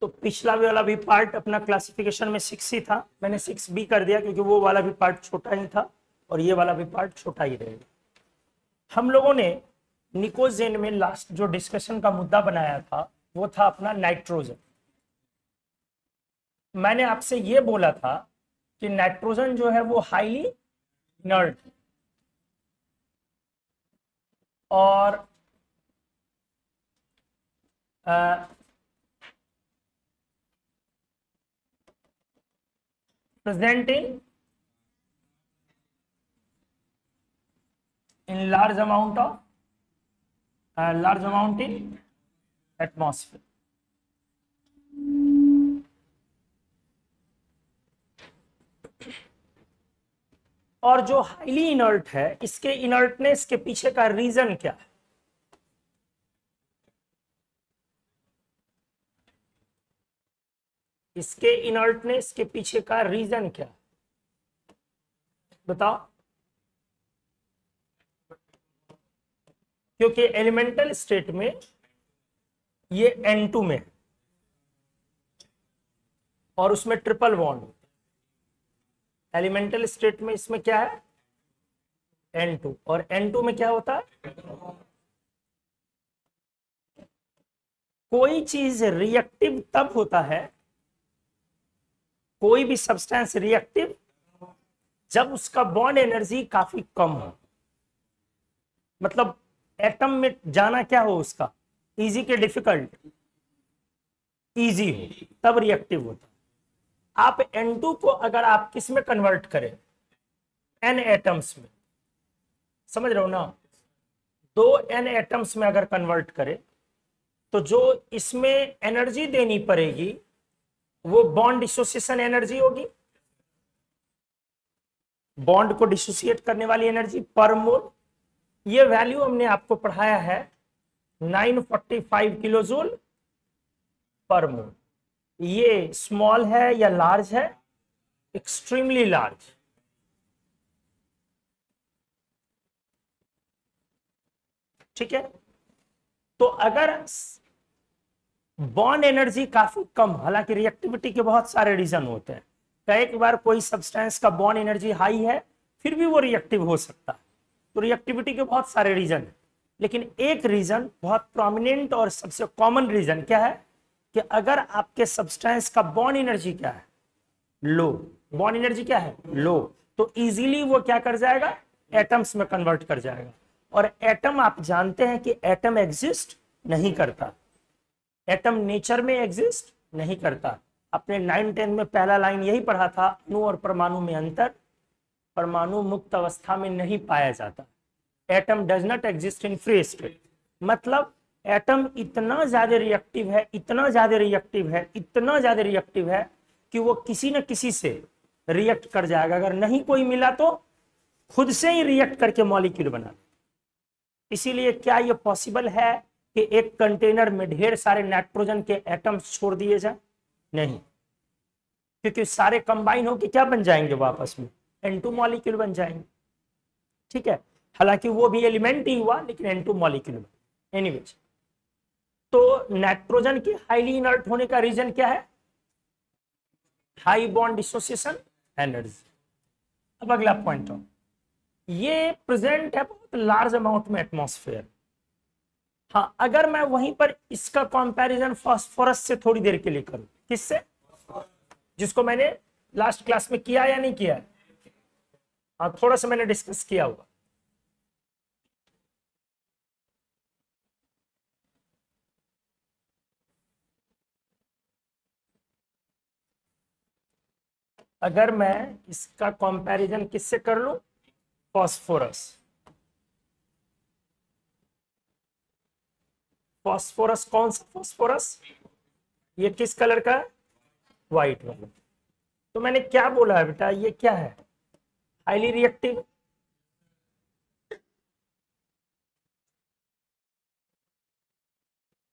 तो पिछला वाला भी पार्ट अपना क्लासिफिकेशन में 6 ही था, मैंने 6B कर दिया क्योंकि वो वाला भी पार्ट छोटा ही था और ये वाला भी पार्ट छोटा ही रहेगा। हम लोगों ने निकोजेन में लास्ट जो डिस्कशन का मुद्दा बनाया था वो था अपना नाइट्रोजन। मैंने आपसे ये बोला था कि नाइट्रोजन जो है वो हाईली इनर्ट और present in large amount in atmosphere। और जो हाईली इनर्ट है इसके इनर्टनेस के पीछे का रीजन क्या है? इसके इनर्टनेस के पीछे का रीजन क्या है बताओ? क्योंकि एलिमेंटल स्टेट में ये N2 में और उसमें ट्रिपल बॉन्ड। एलिमेंटल स्टेट में इसमें क्या है N2 और N2 में क्या होता है? कोई चीज रिएक्टिव तब होता है, कोई भी सब्सटेंस रिएक्टिव जब उसका बॉन्ड एनर्जी काफी कम हो। मतलब एटम में जाना क्या हो उसका, इजी के डिफिकल्ट, इजी हो तब रिएक्टिव होता है। आप N2 को अगर आप किस में कन्वर्ट करें, N एटम्स में, समझ रहे हो ना, 2 N एटम्स में अगर कन्वर्ट करें तो जो इसमें एनर्जी देनी पड़ेगी वो बॉन्ड डिसोसिएशन एनर्जी होगी, बॉन्ड को डिसोसिएट करने वाली एनर्जी पर मोल। ये वैल्यू हमने आपको पढ़ाया है 945 किलो जूल पर मोल। ये स्मॉल है या लार्ज है? Extremely large. ठीक है, तो अगर बॉन्ड एनर्जी काफी कम, हालांकि रिएक्टिविटी के बहुत सारे रीजन होते हैं, कई बार कोई सब्सटेंस का बॉन्ड एनर्जी हाई है फिर भी वो रिएक्टिव हो सकता है, तो रिएक्टिविटी के बहुत सारे रीजन है। लेकिन एक रीजन बहुत प्रोमिनेंट और सबसे कॉमन रीजन क्या है कि अगर आपके सब्सटेंस का बॉन्ड एनर्जी क्या है, लो, बॉन्ड एनर्जी क्या है, लो, तो इजीली वो क्या कर जाएगा, एटम्स में कन्वर्ट कर जाएगा। और एटम आप जानते हैं कि एटम एग्जिस्ट नहीं करता, एटम नेचर में एग्जिस्ट नहीं करता। अपने 9-10 में पहला लाइन यही पढ़ा था, अणु और परमाणु में अंतर, परमाणु मुक्त अवस्था में नहीं पाया जाता। Atom does not exist in free state. मतलब एटम इतना ज्यादा रिएक्टिव है, इतना ज्यादा रिएक्टिव है, इतना ज्यादा रिएक्टिव है कि वो किसी न किसी से रिएक्ट कर जाएगा। अगर नहीं कोई मिला तो खुद से ही रिएक्ट करके मॉलिक्यूल बना। इसीलिए क्या ये पॉसिबल है कि एक कंटेनर में ढेर सारे नाइट्रोजन के एटम्स छोड़ दिए जाए? नहीं, क्योंकि सारे कंबाइन होकर क्या बन जाएंगे, वापस में N2 मॉलिक्यूल बन जाएंगे। ठीक है, हालांकि वो भी एलिमेंट ही हुआ लेकिन N2 मॉलिक्यूल बन। एनीवेज, तो नाइट्रोजन के हाईली इनर्ट होने का रीजन क्या है? High bond dissociation energy. अब अगला पॉइंट हो, ये प्रेजेंट है बहुत लार्ज अमाउंट में एटमॉस्फेयर। हाँ, अगर मैं वहीं पर इसका कंपैरिजन फास्फोरस से थोड़ी देर के लिए करूं, किससे? जिसको मैंने लास्ट क्लास में किया या नहीं किया? हाँ, थोड़ा सा मैंने डिस्कस किया हुआ। अगर मैं इसका कंपैरिजन किससे कर लूं, फास्फोरस। फास्फोरस कौन सा फास्फोरस? ये किस कलर का है? व्हाइट वाला। तो मैंने क्या बोला है बेटा, ये क्या है, हाईली रिएक्टिव।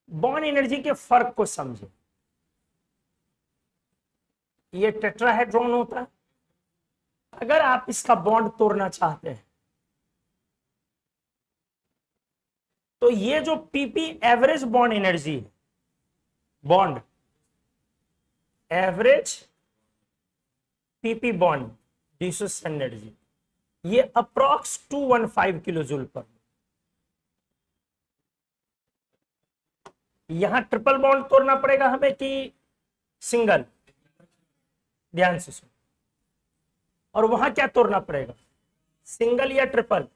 बॉन्ड एनर्जी के फर्क को समझे। ये टेट्राहेड्रॉन होता है, अगर आप इसका बॉन्ड तोड़ना चाहते हैं तो ये जो पीपी एवरेज बॉन्ड एनर्जी है, bond average PP bond diffuse energy, ये अप्रॉक्स 215 किलो जूल पर। यहां ट्रिपल बॉन्ड तोड़ना पड़ेगा हमें कि सिंगल, ध्यान से सुनो, और वहां क्या तोड़ना पड़ेगा, सिंगल या ट्रिपल।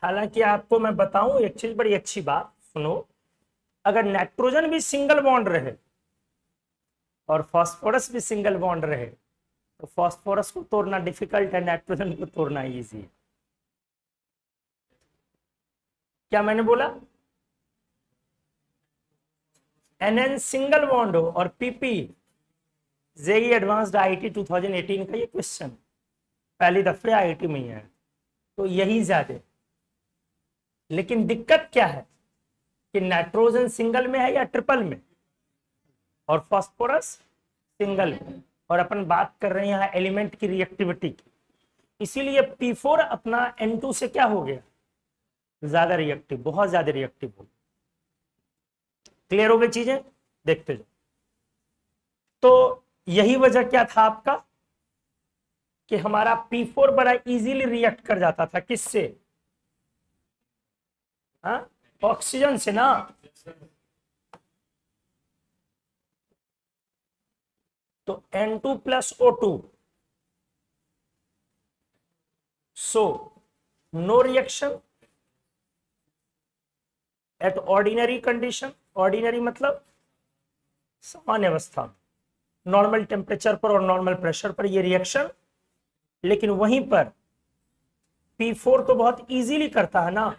हालांकि आपको मैं बताऊं एक चीज, बड़ी अच्छी बात सुनो, अगर नाइट्रोजन भी सिंगल बॉन्ड रहे और फास्फोरस भी सिंगल बॉन्ड रहे तो फास्फोरस को तोड़ना डिफिकल्ट है, नाइट्रोजन को तोड़ना इजी है। क्या मैंने बोला, एनएन सिंगल बॉन्ड हो और पीपी, जेई एडवांस्ड आईआईटी 2018 का ये क्वेश्चन पहली दफे आईआईटी में ही है, तो यही ज्यादा। लेकिन दिक्कत क्या है कि नाइट्रोजन सिंगल में है या ट्रिपल में, और फास्फोरस सिंगल में, और अपन बात कर रहे हैं यहाँ एलिमेंट की रिएक्टिविटी की, इसीलिए P4 अपना N2 से क्या हो गया, ज्यादा रिएक्टिव, बहुत ज्यादा रिएक्टिव हो गया। क्लियर हो गई चीजें, देखते जाओ। तो यही वजह क्या था आपका कि हमारा P4 बड़ा इजीली रिएक्ट कर जाता था, किससे, हाँ, ऑक्सीजन से ना। तो N2 plus O2, so no reaction at ordinary condition. Ordinary मतलब सामान्य अवस्था, नॉर्मल टेम्परेचर पर और नॉर्मल प्रेशर पर ये रिएक्शन। लेकिन वहीं पर P4 तो बहुत इजीली करता है ना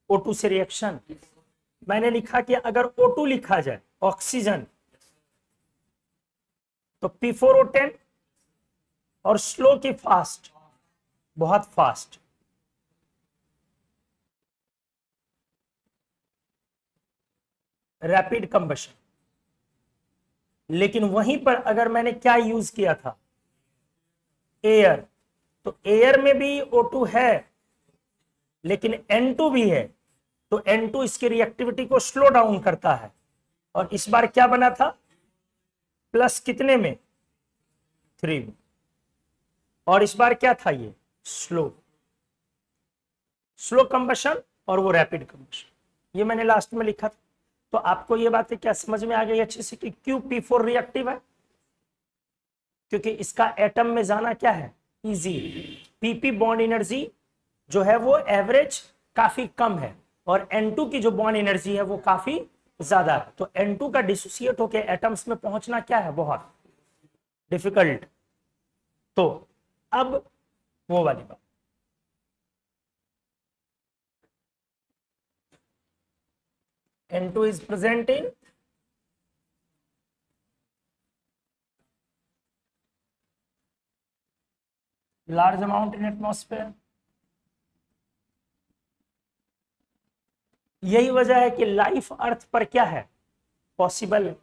O2 से रिएक्शन। मैंने लिखा कि अगर O2 लिखा जाए ऑक्सीजन तो P4O10, और स्लो की फास्ट, बहुत फास्ट। Rapid combustion. लेकिन वहीं पर अगर मैंने क्या यूज किया था, एयर, तो एयर में भी O2 है लेकिन N2 भी है, तो N2 इसकी रिएक्टिविटी को स्लो डाउन करता है। और इस बार क्या बना था, प्लस कितने में, 3 में, और इस बार क्या था, ये स्लो कंबशन और वो रैपिड कंबशन। ये मैंने लास्ट में लिखा था। तो आपको ये बातें क्या समझ में आ गई अच्छे से कि क्यों P4 रिएक्टिव है, क्योंकि इसका एटम में जाना क्या है, इजी। पीपी बॉन्ड एनर्जी जो है वो एवरेज काफी कम है, और N2 की जो बॉन्ड एनर्जी है वो काफी ज्यादा है। तो N2 का डिसोसिएट होकर एटम्स में पहुंचना क्या है, बहुत डिफिकल्ट। तो अब वो वाली बात, N2 is present in large amount in atmosphere। यही वजह है कि लाइफ अर्थ पर क्या है, पॉसिबल है।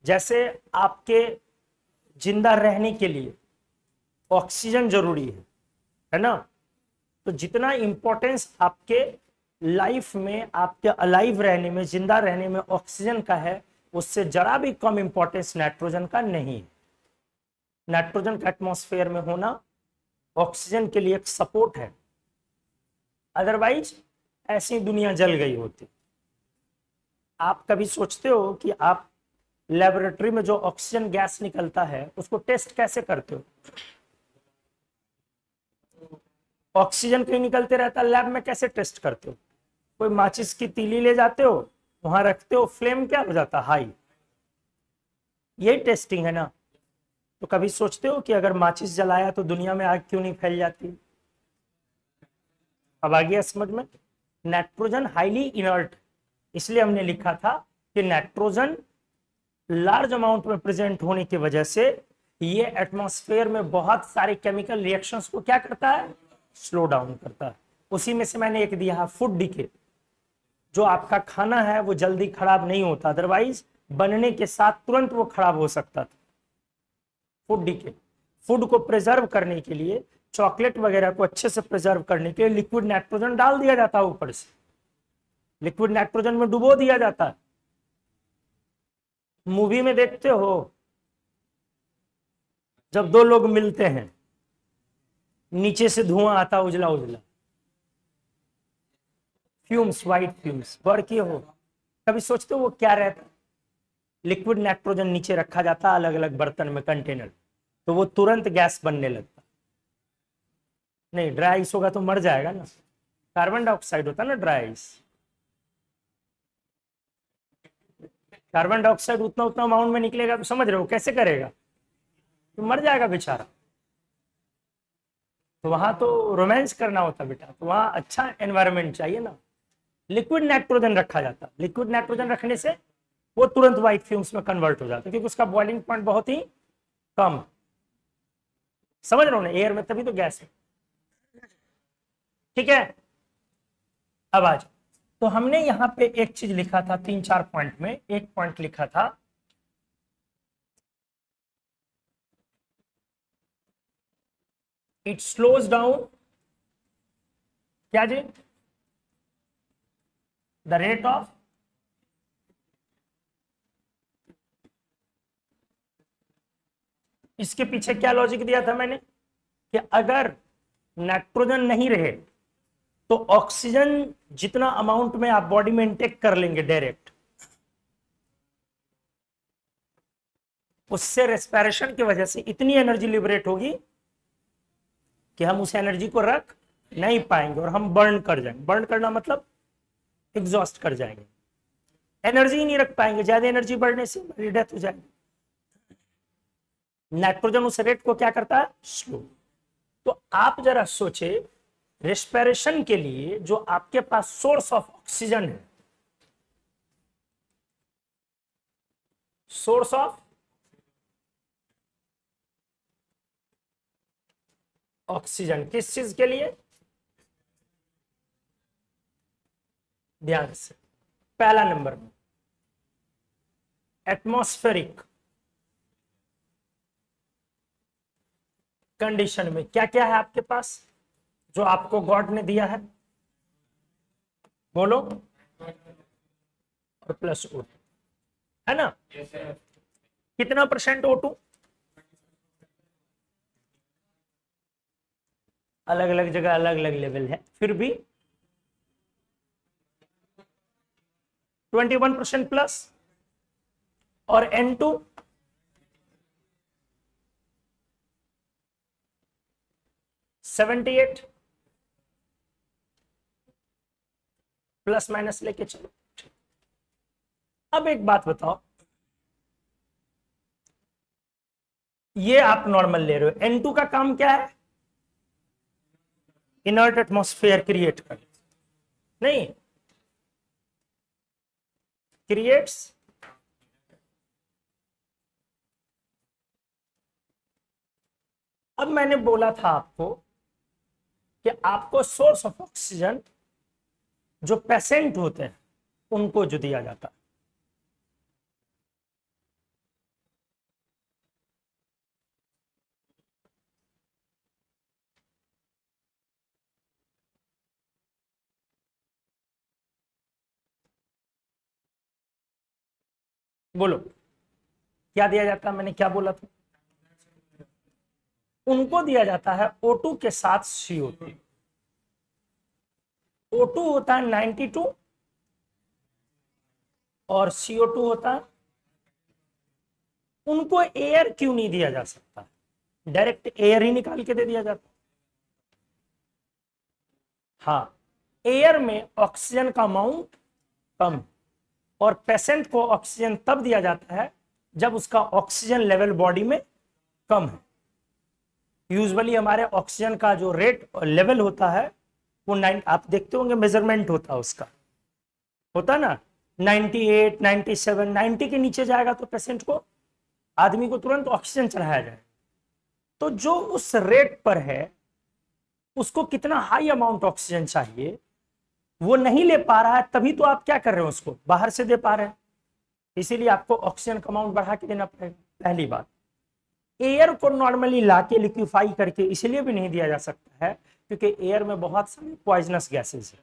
जैसे आपके जिंदा रहने के लिए ऑक्सीजन जरूरी है ना, तो जितना इंपॉर्टेंस आपके लाइफ में, आपके अलाइव रहने में, जिंदा रहने में ऑक्सीजन का है, उससे जरा भी कम इंपॉर्टेंस नाइट्रोजन का नहीं है। नाइट्रोजन का एटमॉस्फेयर में होना ऑक्सीजन के लिए एक सपोर्ट है, अदरवाइज ऐसी दुनिया जल गई होती। आप कभी सोचते हो कि आप लेबोरेटरी में जो ऑक्सीजन गैस निकलता है उसको टेस्ट कैसे करते हो, ऑक्सीजन कहीं निकलते रहता है, लैब में कैसे टेस्ट करते हो, कोई माचिस की तीली ले जाते हो, वहां रखते हो, फ्लेम क्या हो जाता, हाई, यही टेस्टिंग है ना। तो कभी सोचते हो कि अगर माचिस जलाया तो दुनिया में आग क्यों नहीं फैल जाती। अब आ गया समझ में। नाइट्रोजन हाईली इनर्ट, इसलिए हमने लिखा था कि नाइट्रोजन लार्ज अमाउंट में प्रेजेंट होने की वजह से ये एटमॉस्फेयर में बहुत सारे केमिकल रिएक्शंस को क्या करता है, स्लो डाउन करता है। उसी में से मैंने एक दिया है फूड डीके, जो आपका खाना है वो जल्दी खराब नहीं होता, अदरवाइज बनने के साथ तुरंत वो खराब हो सकता था। फूड डीके, फूड को प्रिजर्व करने के लिए, चॉकलेट वगैरह को अच्छे से प्रिजर्व करने के लिए लिक्विड नाइट्रोजन डाल दिया जाता है, ऊपर से लिक्विड नाइट्रोजन में डुबो दिया जाता है। मूवी में देखते हो जब दो लोग मिलते हैं नीचे से धुआं आता उजला उजला, फ्यूम्स, वाइट फ्यूम्स, बढ़ के हो। कभी सोचते हो वो क्या रहता? लिक्विड नाइट्रोजन नीचे रखा जाता अलग अलग बर्तन में, कंटेनर, तो वो तुरंत गैस बनने लगता। नहीं, ड्राई आइस होगा तो मर जाएगा ना, कार्बन डाइऑक्साइड होता ना ड्राई आइस। कार्बन डाइऑक्साइड उतना उतना अमाउंट में निकलेगा तो समझ रहे हो कैसे करेगा, तो मर जाएगा बेचारा। तो वहां तो रोमांस करना होता बेटा, तो वहां अच्छा एनवायरनमेंट चाहिए ना। लिक्विड नाइट्रोजन रखा जाता, लिक्विड नाइट्रोजन रखने से वो तुरंत व्हाइट फ्यूम्स में कन्वर्ट हो जाता, क्योंकि उसका बॉइलिंग पॉइंट बहुत ही कम। समझ रहे हो ना, एयर में तभी तो गैस है। ठीक है, अब आ जाओ। तो हमने यहां पे एक चीज लिखा था, 3-4 पॉइंट में एक पॉइंट लिखा था, इट स्लोज डाउन क्या जी, द रेट ऑफ इसके पीछे क्या लॉजिक दिया था मैंने कि अगर नाइट्रोजन नहीं रहे तो ऑक्सीजन जितना अमाउंट में आप बॉडी में इंटेक कर लेंगे डायरेक्ट, उससे रेस्पिरेशन की वजह से इतनी एनर्जी लिबरेट होगी कि हम उस एनर्जी को रख नहीं पाएंगे और हम बर्न कर जाएंगे। बर्न करना मतलब एग्जॉस्ट कर जाएंगे, एनर्जी ही नहीं रख पाएंगे, ज्यादा एनर्जी बढ़ने से हमारी डेथ हो जाएगी। नाइट्रोजन उस रेट को क्या करता है, स्लो। तो आप जरा सोचे, रेस्पिरेशन के लिए जो आपके पास सोर्स ऑफ ऑक्सीजन है, सोर्स ऑफ ऑक्सीजन किस चीज के लिए, ध्यान से, पहला नंबर में एटमॉस्फेरिक कंडीशन में क्या क्या है आपके पास जो आपको गॉड ने दिया है, बोलो, और प्लस O2 है ना। कितना परसेंट O2, अलग अलग जगह अलग अलग लेवल है, फिर भी 21% प्लस, और N2 78, प्लस माइनस लेके चलो। अब एक बात बताओ, ये आप नॉर्मल ले रहे हो, N2 का काम क्या है, इनर्ट एटमॉस्फेयर क्रिएट कर, नहीं क्रिएट्स अब मैंने बोला था आपको कि आपको सोर्स ऑफ ऑक्सीजन जो पेशेंट होते हैं उनको जो दिया जाता है, बोलो क्या दिया जाता है, मैंने क्या बोला था, उनको दिया जाता है O2 के साथ CO2। O2 होता है 92 और CO2 होता है, उनको एयर क्यों नहीं दिया जा सकता, डायरेक्ट एयर ही निकाल के दे दिया जाता। हाँ, एयर में ऑक्सीजन का अमाउंट कम, और पेशेंट को ऑक्सीजन तब दिया जाता है जब उसका ऑक्सीजन लेवल बॉडी में कम है। यूजुअली हमारे ऑक्सीजन का जो रेट और लेवल होता है वो आप देखते होंगे मेजरमेंट होता है उसका, होता ना 98, 97, 90 के नीचे जाएगा तो पेशेंट को, आदमी को तुरंत ऑक्सीजन चढ़ाया जाए। तो जो उस रेट पर है उसको कितना हाई अमाउंट ऑक्सीजन चाहिए वो नहीं ले पा रहा है, तभी तो आप क्या कर रहे हो, उसको बाहर से दे पा रहे हैं, इसीलिए आपको ऑक्सीजन का अमाउंट बढ़ा के देना पड़ेगा। पहली बात, एयर को नॉर्मली लाके लिक्विफाई करके इसलिए भी नहीं दिया जा सकता है क्योंकि एयर में बहुत सारी पॉइजनस गैसेस है,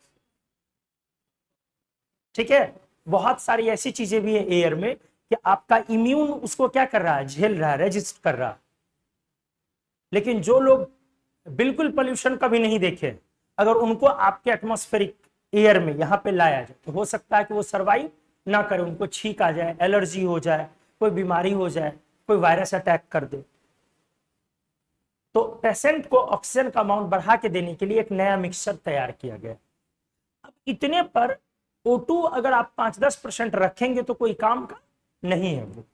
ठीक है, बहुत सारी ऐसी चीजें भी है एयर में कि आपका इम्यून उसको क्या कर रहा है, झेल रहा है, रेजिस्ट कर रहा है। लेकिन जो लोग बिल्कुल पोल्यूशन कभी नहीं देखे, अगर उनको आपके एटमॉस्फेरिक एयर में यहाँ पे लाया जाए तो हो सकता है कि वो सर्वाइव ना करे, उनको छींक आ जाए, एलर्जी हो जाए, कोई बीमारी हो जाए, कोई वायरस अटैक कर दे। तो पेशेंट को ऑक्सीजन का अमाउंट बढ़ा के देने के लिए एक नया मिक्सचर तैयार किया गया। अब इतने पर O2 अगर आप 5-10% रखेंगे तो कोई काम का नहीं है वो,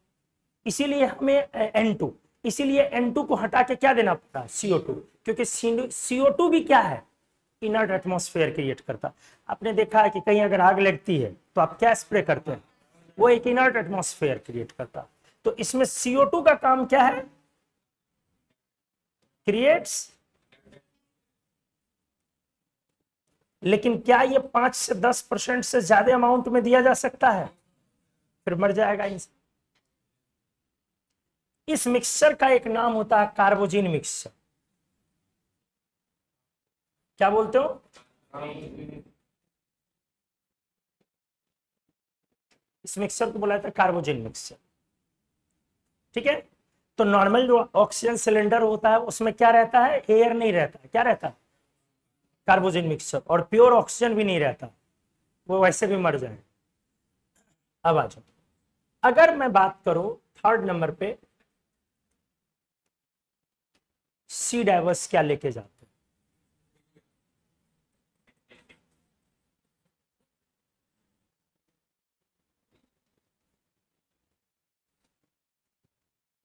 इसीलिए हमें N2, इसीलिए N2 को हटा के क्या देना पड़ता है, CO2, क्योंकि CO2 भी क्या है, इनर्ट एटमॉस्फेयर क्रिएट करता। आपने देखा है कि कहीं अगर आग लगती है तो आप क्या स्प्रे करते हैं, वो एक इनर्ट एटमॉस्फेयर क्रिएट करता। तो इसमें CO2 का काम क्या है, क्रिएट्स। लेकिन क्या ये 5 से 10% से ज्यादा अमाउंट में दिया जा सकता है, फिर मर जाएगा इंसान। इस मिक्सचर का एक नाम होता है कार्बोजिन मिक्सचर। क्या बोलते हो, इस मिक्सचर को बोला जाता है कार्बोजिन मिक्सचर। ठीक है, तो नॉर्मल जो ऑक्सीजन सिलेंडर होता है उसमें क्या रहता है, एयर नहीं रहता है, क्या रहता है, कार्बोजिन मिक्सचर। और प्योर ऑक्सीजन भी नहीं रहता, वो वैसे भी मर जाए। अब आ जाओ, अगर मैं बात करूं थर्ड नंबर पे, सी डाइवर्स क्या लेके जाते हैं।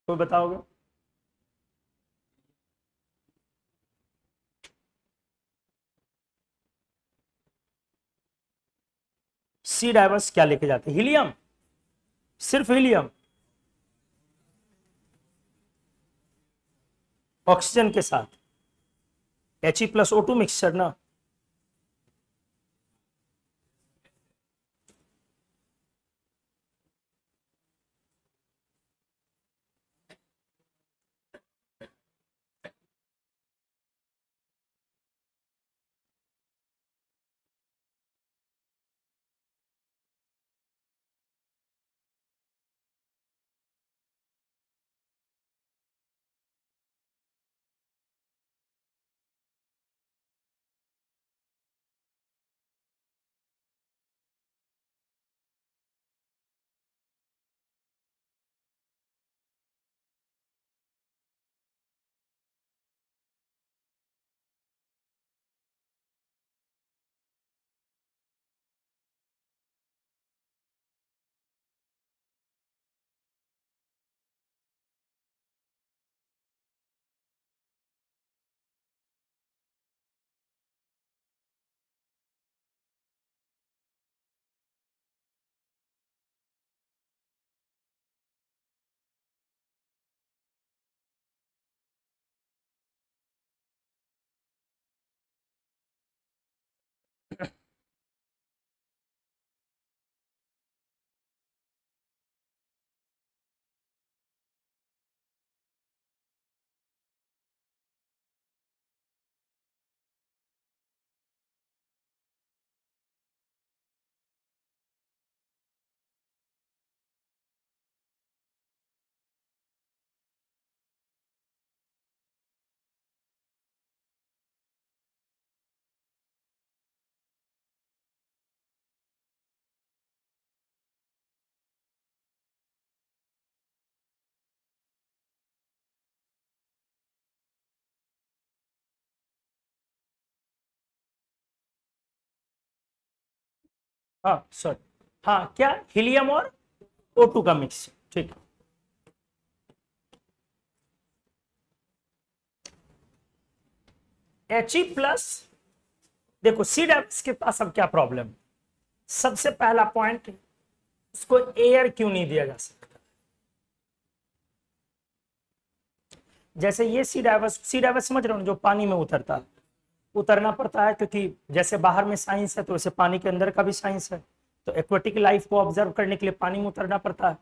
कोई बताओगे, सी डाइवर्स क्या लेके जाते हैं, हीलियम, सिर्फ हीलियम ऑक्सीजन के साथ, He+O2 मिक्सचर ना। हाँ सॉरी, हाँ क्या, हीलियम और O2 का मिक्स, ठीक है। He+, देखो सी डाइवर्स के पास अब क्या प्रॉब्लम है, सबसे पहला पॉइंट, उसको एयर क्यों नहीं दिया जा सकता। जैसे ये सी डाइवर्स समझ रहे हो, जो पानी में उतरता है, उतरना पड़ता है, क्योंकि जैसे बाहर में साइंस है तो वैसे पानी के अंदर का भी साइंस है। तो एक्वेटिक लाइफ को ऑब्जर्व करने के लिए पानी में उतरना पड़ता है,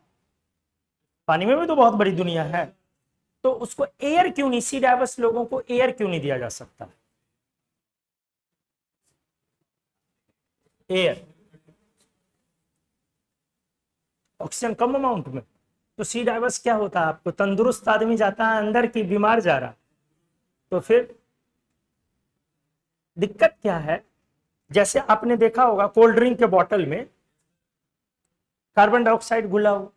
पानी में भी तो बहुत बड़ी दुनिया है। तो उसको एयर क्यों नहीं, सी डाइवर्स लोगों को एयर क्यों नहीं दिया जा सकता, एयर। ऑक्सीजन कम अमाउंट में, तो सी डाइवर्स क्या होता है आपको, तंदुरुस्त आदमी जाता है अंदर की बीमार जा रहा, तो फिर दिक्कत क्या है, जैसे आपने देखा होगा कोल्ड ड्रिंक के बोतल में कार्बन डाइऑक्साइड घुला हुआ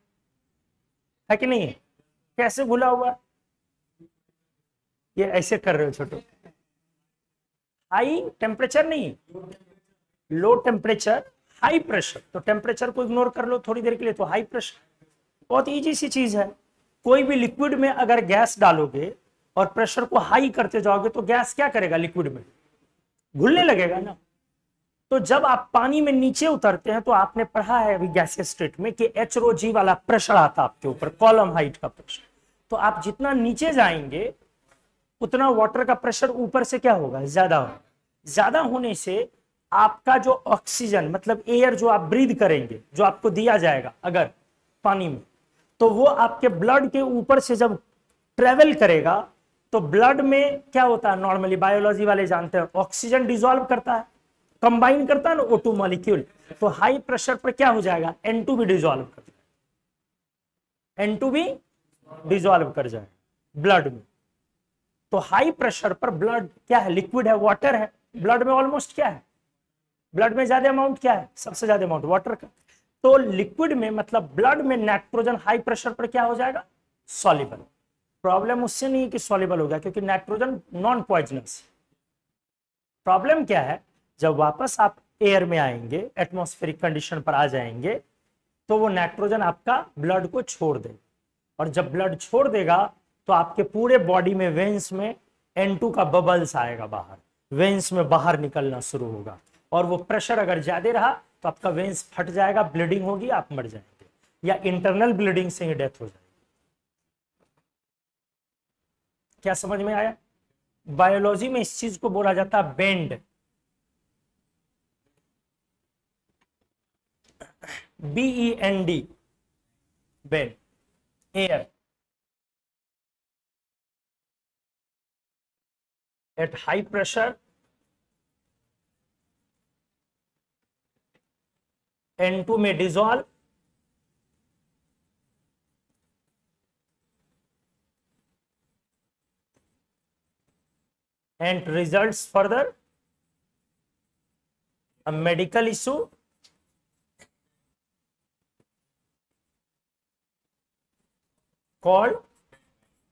है कि नहीं है, कैसे घुला हुआ, ये ऐसे कर रहे हो छोटो, हाई टेम्परेचर नहीं, लो टेम्परेचर हाई प्रेशर, तो टेम्परेचर को इग्नोर कर लो थोड़ी देर के लिए, तो हाई प्रेशर, बहुत इजी सी चीज है। कोई भी लिक्विड में अगर गैस डालोगे और प्रेशर को हाई करते जाओगे तो गैस क्या करेगा, लिक्विड में घुलने लगेगा ना। तो जब आप पानी में नीचे उतरते हैं तो आपने पढ़ा है अभी गैसियस स्टेट में कि HOG वाला प्रेशर आता है आपके ऊपर, कॉलम हाइट का प्रेशर, तो आप जितना नीचे जाएंगे उतना वाटर का प्रेशर ऊपर से क्या होगा, ज्यादा होगा। ज्यादा होने से आपका जो ऑक्सीजन मतलब एयर जो आप ब्रीद करेंगे, जो आपको दिया जाएगा अगर पानी में, तो वो आपके ब्लड के ऊपर से जब ट्रेवल करेगा तो ब्लड में क्या होता है, नॉर्मली बायोलॉजी वाले जानते हैं, ऑक्सीजन डिसॉल्व करता है, कंबाइन करता है ना O2 मॉलिक्यूल, तो हाई प्रेशर पर क्या हो जाएगा, N2 भी डिसॉल्व कर जाएगा, N2 भी डिसॉल्व कर जाएगा ब्लड में। तो हाई प्रेशर पर ब्लड क्या है, लिक्विड है, वाटर है, ब्लड में ऑलमोस्ट क्या है, ब्लड में ज्यादा अमाउंट क्या है, सबसे ज्यादा अमाउंट वाटर का, तो लिक्विड में मतलब ब्लड में नाइट्रोजन हाई प्रेशर पर क्या हो जाएगा, सॉल्युबल। प्रॉब्लम उससे नहीं कि सॉल्युबल हो गया, क्योंकि नाइट्रोजन नॉन पॉइजनस। प्रॉब्लम क्या है, जब वापस आप एयर में आएंगे, एटमॉस्फेरिक कंडीशन पर आ जाएंगे, तो वो नाइट्रोजन आपका ब्लड को छोड़ देगा, और जब ब्लड छोड़ देगा तो आपके पूरे बॉडी में वेन्स में N2 का बबल्स आएगा बाहर, वेन्स में बाहर निकलना शुरू होगा, और वो प्रेशर अगर ज्यादा रहा तो आपका वेन्स फट जाएगा, ब्लीडिंग होगी, आप मर जाएंगे, या इंटरनल ब्लीडिंग से ही डेथ हो जाएगी। क्या समझ में आया? बायोलॉजी में इस चीज को बोला जाता है bend, BEND, bend, air at high pressure N2 में dissolve and results further a medical issue called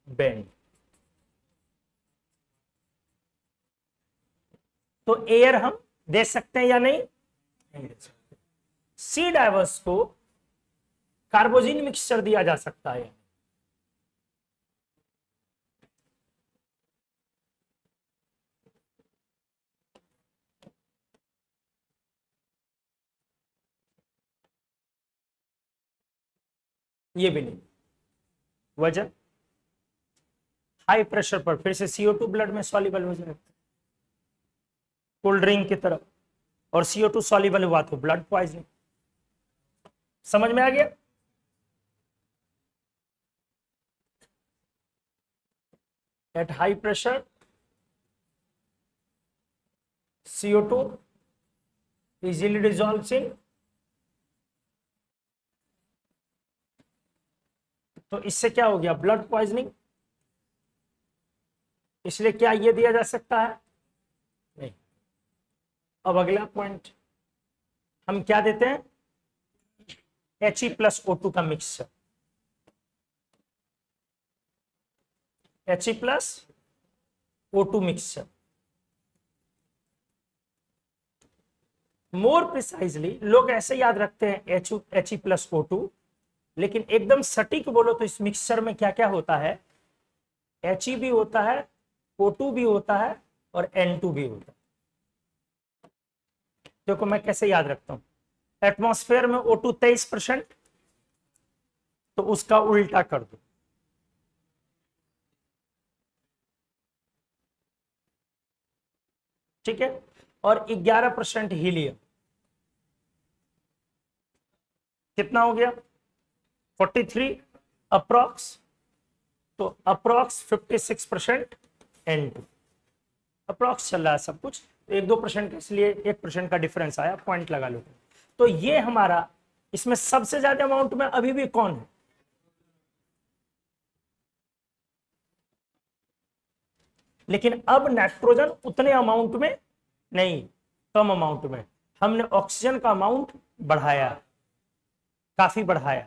bend। तो एयर हम दे सकते हैं या नहीं, सी डाइवर्स को कार्बोजिन मिक्सचर दिया जा सकता है, ये भी नहीं। वजह हाई प्रेशर पर फिर से CO2 ब्लड में सॉल्युबल हो जाएगा कोल्ड ड्रिंक की तरह, और CO2 सॉल्युबल हुआ तो ब्लड पॉइजनिंग। समझ में आ गया? At high pressure CO2 easily dissolves in, तो इससे क्या हो गया, ब्लड पॉइजनिंग। इसलिए क्या ये दिया जा सकता है, नहीं। अब अगला पॉइंट हम क्या देते हैं, He+O2 का mixture, He+O2 mixture. More precisely लोग ऐसे याद रखते हैं He+O2, लेकिन एकदम सटीक बोलो तो इस मिक्सचर में क्या क्या होता है, He भी होता है, O2 भी होता है, और N2 भी होता है। देखो मैं कैसे याद रखता हूं, एटमॉस्फेयर में O2 23%, तो उसका उल्टा कर दो, ठीक है, और 11% हीलियम, कितना हो गया 43 अप्रॉक्स, तो अप्रॉक्स 56% N2, अप्रॉक्स चल रहा है सब कुछ, 1-2% इसलिए 1% का डिफरेंस आया, पॉइंट लगा लो। तो ये हमारा इसमें सबसे ज्यादा अमाउंट में अभी भी कौन है? लेकिन अब नाइट्रोजन उतने अमाउंट में नहीं, कम अमाउंट में। हमने ऑक्सीजन का अमाउंट बढ़ाया, काफी बढ़ाया।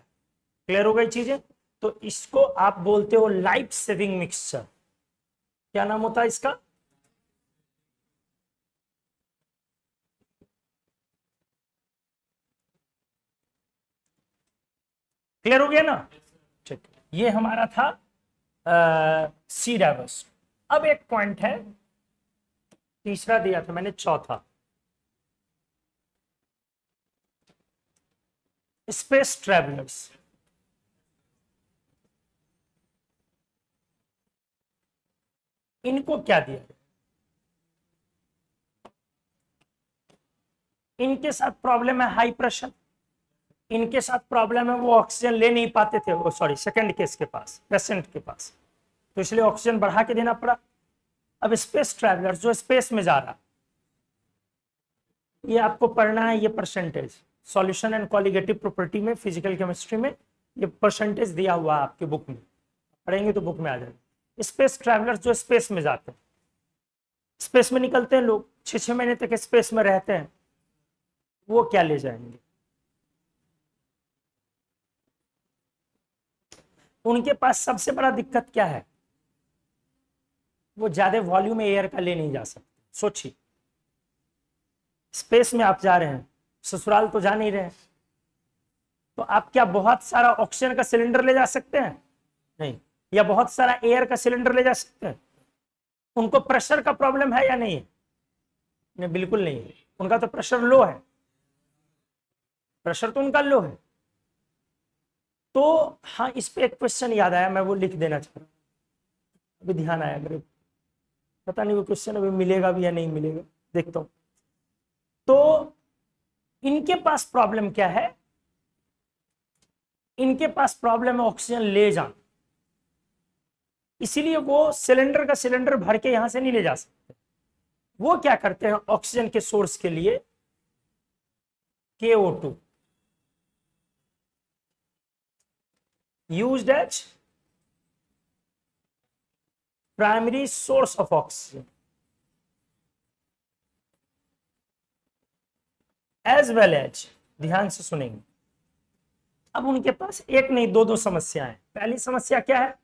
क्लियर हो गई चीजें? तो इसको आप बोलते हो लाइफ सेविंग मिक्सचर। क्या नाम होता है इसका? क्लियर हो गया ना? ठीक, ये हमारा था सी डाइवर्स। अब एक पॉइंट है, तीसरा दिया था मैंने, चौथा स्पेस ट्रेवलर्स। इनको क्या दिया? इनके साथ प्रॉब्लम है हाई प्रेशर, इनके साथ प्रॉब्लम है वो ऑक्सीजन ले नहीं पाते थे, वो सॉरी सेकंड केस के पास, पेशेंट के पास, तो इसलिए ऑक्सीजन बढ़ा के देना पड़ा। अब स्पेस ट्रैवलर जो स्पेस में जा रहा, ये आपको पढ़ना है, ये percentage solution and colligative property में, फिजिकल केमिस्ट्री में ये परसेंटेज दिया हुआ है आपके बुक में, पढ़ेंगे तो बुक में आ जाएगा। स्पेस ट्रैवलर जो स्पेस में जाते हैं, स्पेस में निकलते हैं लोग, 6-6 महीने तक स्पेस में रहते हैं, वो क्या ले जाएंगे? उनके पास सबसे बड़ा दिक्कत क्या है? वो ज्यादा वॉल्यूम एयर का ले नहीं जा सकते। सोचिए, स्पेस में आप जा रहे हैं, ससुराल तो जा नहीं रहे हैं, तो आप क्या बहुत सारा ऑक्सीजन का सिलेंडर ले जा सकते हैं? नहीं। या बहुत सारा एयर का सिलेंडर ले जा सकते हैं? उनको प्रेशर का प्रॉब्लम है या नहीं है? नहीं, बिल्कुल नहीं है। उनका तो प्रेशर लो है, प्रेशर तो उनका लो है। तो हाँ, इस पे एक क्वेश्चन याद आया, मैं वो लिख देना चाह रहा हूँ, अभी ध्यान आया मेरे, पता नहीं वो क्वेश्चन अभी मिलेगा भी या नहीं मिलेगा, देखता हूं। तो इनके पास प्रॉब्लम क्या है? इनके पास प्रॉब्लम है ऑक्सीजन ले जाना, इसीलिए वो सिलेंडर का सिलेंडर भर के यहां से नहीं ले जा सकते। वो क्या करते हैं ऑक्सीजन के सोर्स के लिए? KO2 used as primary source of oxygen as well as, ध्यान से सुनेंगे, अब उनके पास एक नहीं दो समस्या है। पहली समस्या क्या है?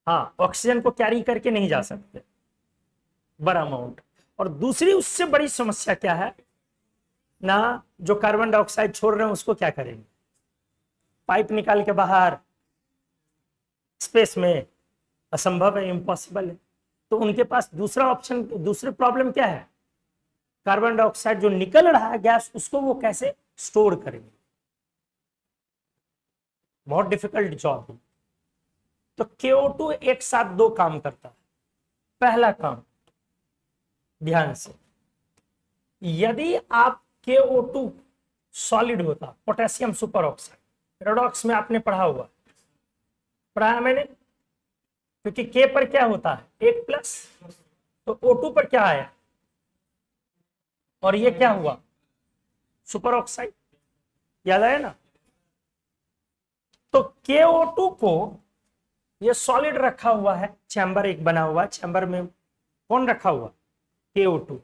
हाँ, ऑक्सीजन को कैरी करके नहीं जा सकते बड़ा अमाउंट। और दूसरी उससे बड़ी समस्या क्या है ना, जो कार्बन डाइऑक्साइड छोड़ रहे हैं उसको क्या करेंगे? पाइप निकाल के बाहर स्पेस में असंभव है, इम्पॉसिबल है। तो उनके पास दूसरा ऑप्शन, दूसरी प्रॉब्लम क्या है? कार्बन डाइऑक्साइड जो निकल रहा है गैस, उसको वो कैसे स्टोर करेंगे? बहुत डिफिकल्ट जॉब है। तो KO2 एक साथ दो काम करता है। पहला काम, ध्यान से, यदि आप KO2 सॉलिड होता, पोटेशियम सुपर ऑक्साइड, रेडॉक्स में आपने पढ़ा हुआ, पढ़ा मैंने, क्योंकि K पर क्या होता है 1+, तो O2 पर क्या आया, और ये क्या हुआ सुपर ऑक्साइड, याद आया ना? तो KO2 को ये सॉलिड रखा हुआ है, चैम्बर एक बना हुआ, चैम्बर में कौन रखा हुआ? KO2,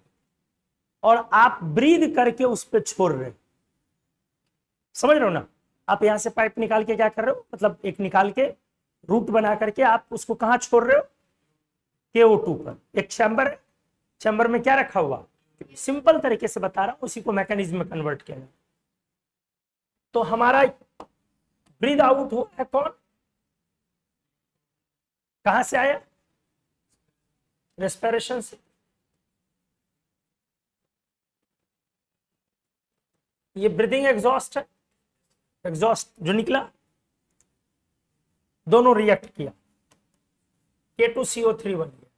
और आप ब्रीद करके उस पर छोड़ रहे, समझ रहे हो ना? आप यहां से पाइप निकाल के क्या कर रहे हो, मतलब एक निकाल के रूट बना करके आप उसको कहां छोड़ रहे हो? KO2 पर। एक चैम्बर है, चैम्बर में क्या रखा हुआ, सिंपल तरीके से बता रहा हूं, उसी को मैकेनिज्म में कन्वर्ट किया जाए। तो हमारा ब्रीद आउट हुआ है कौन, कहां से आया? रेस्पिरेशन से। ये ब्रीदिंग एग्जॉस्ट है, एग्जॉस्ट जो निकला, दोनों रिएक्ट किया, K2CO3 बन गया,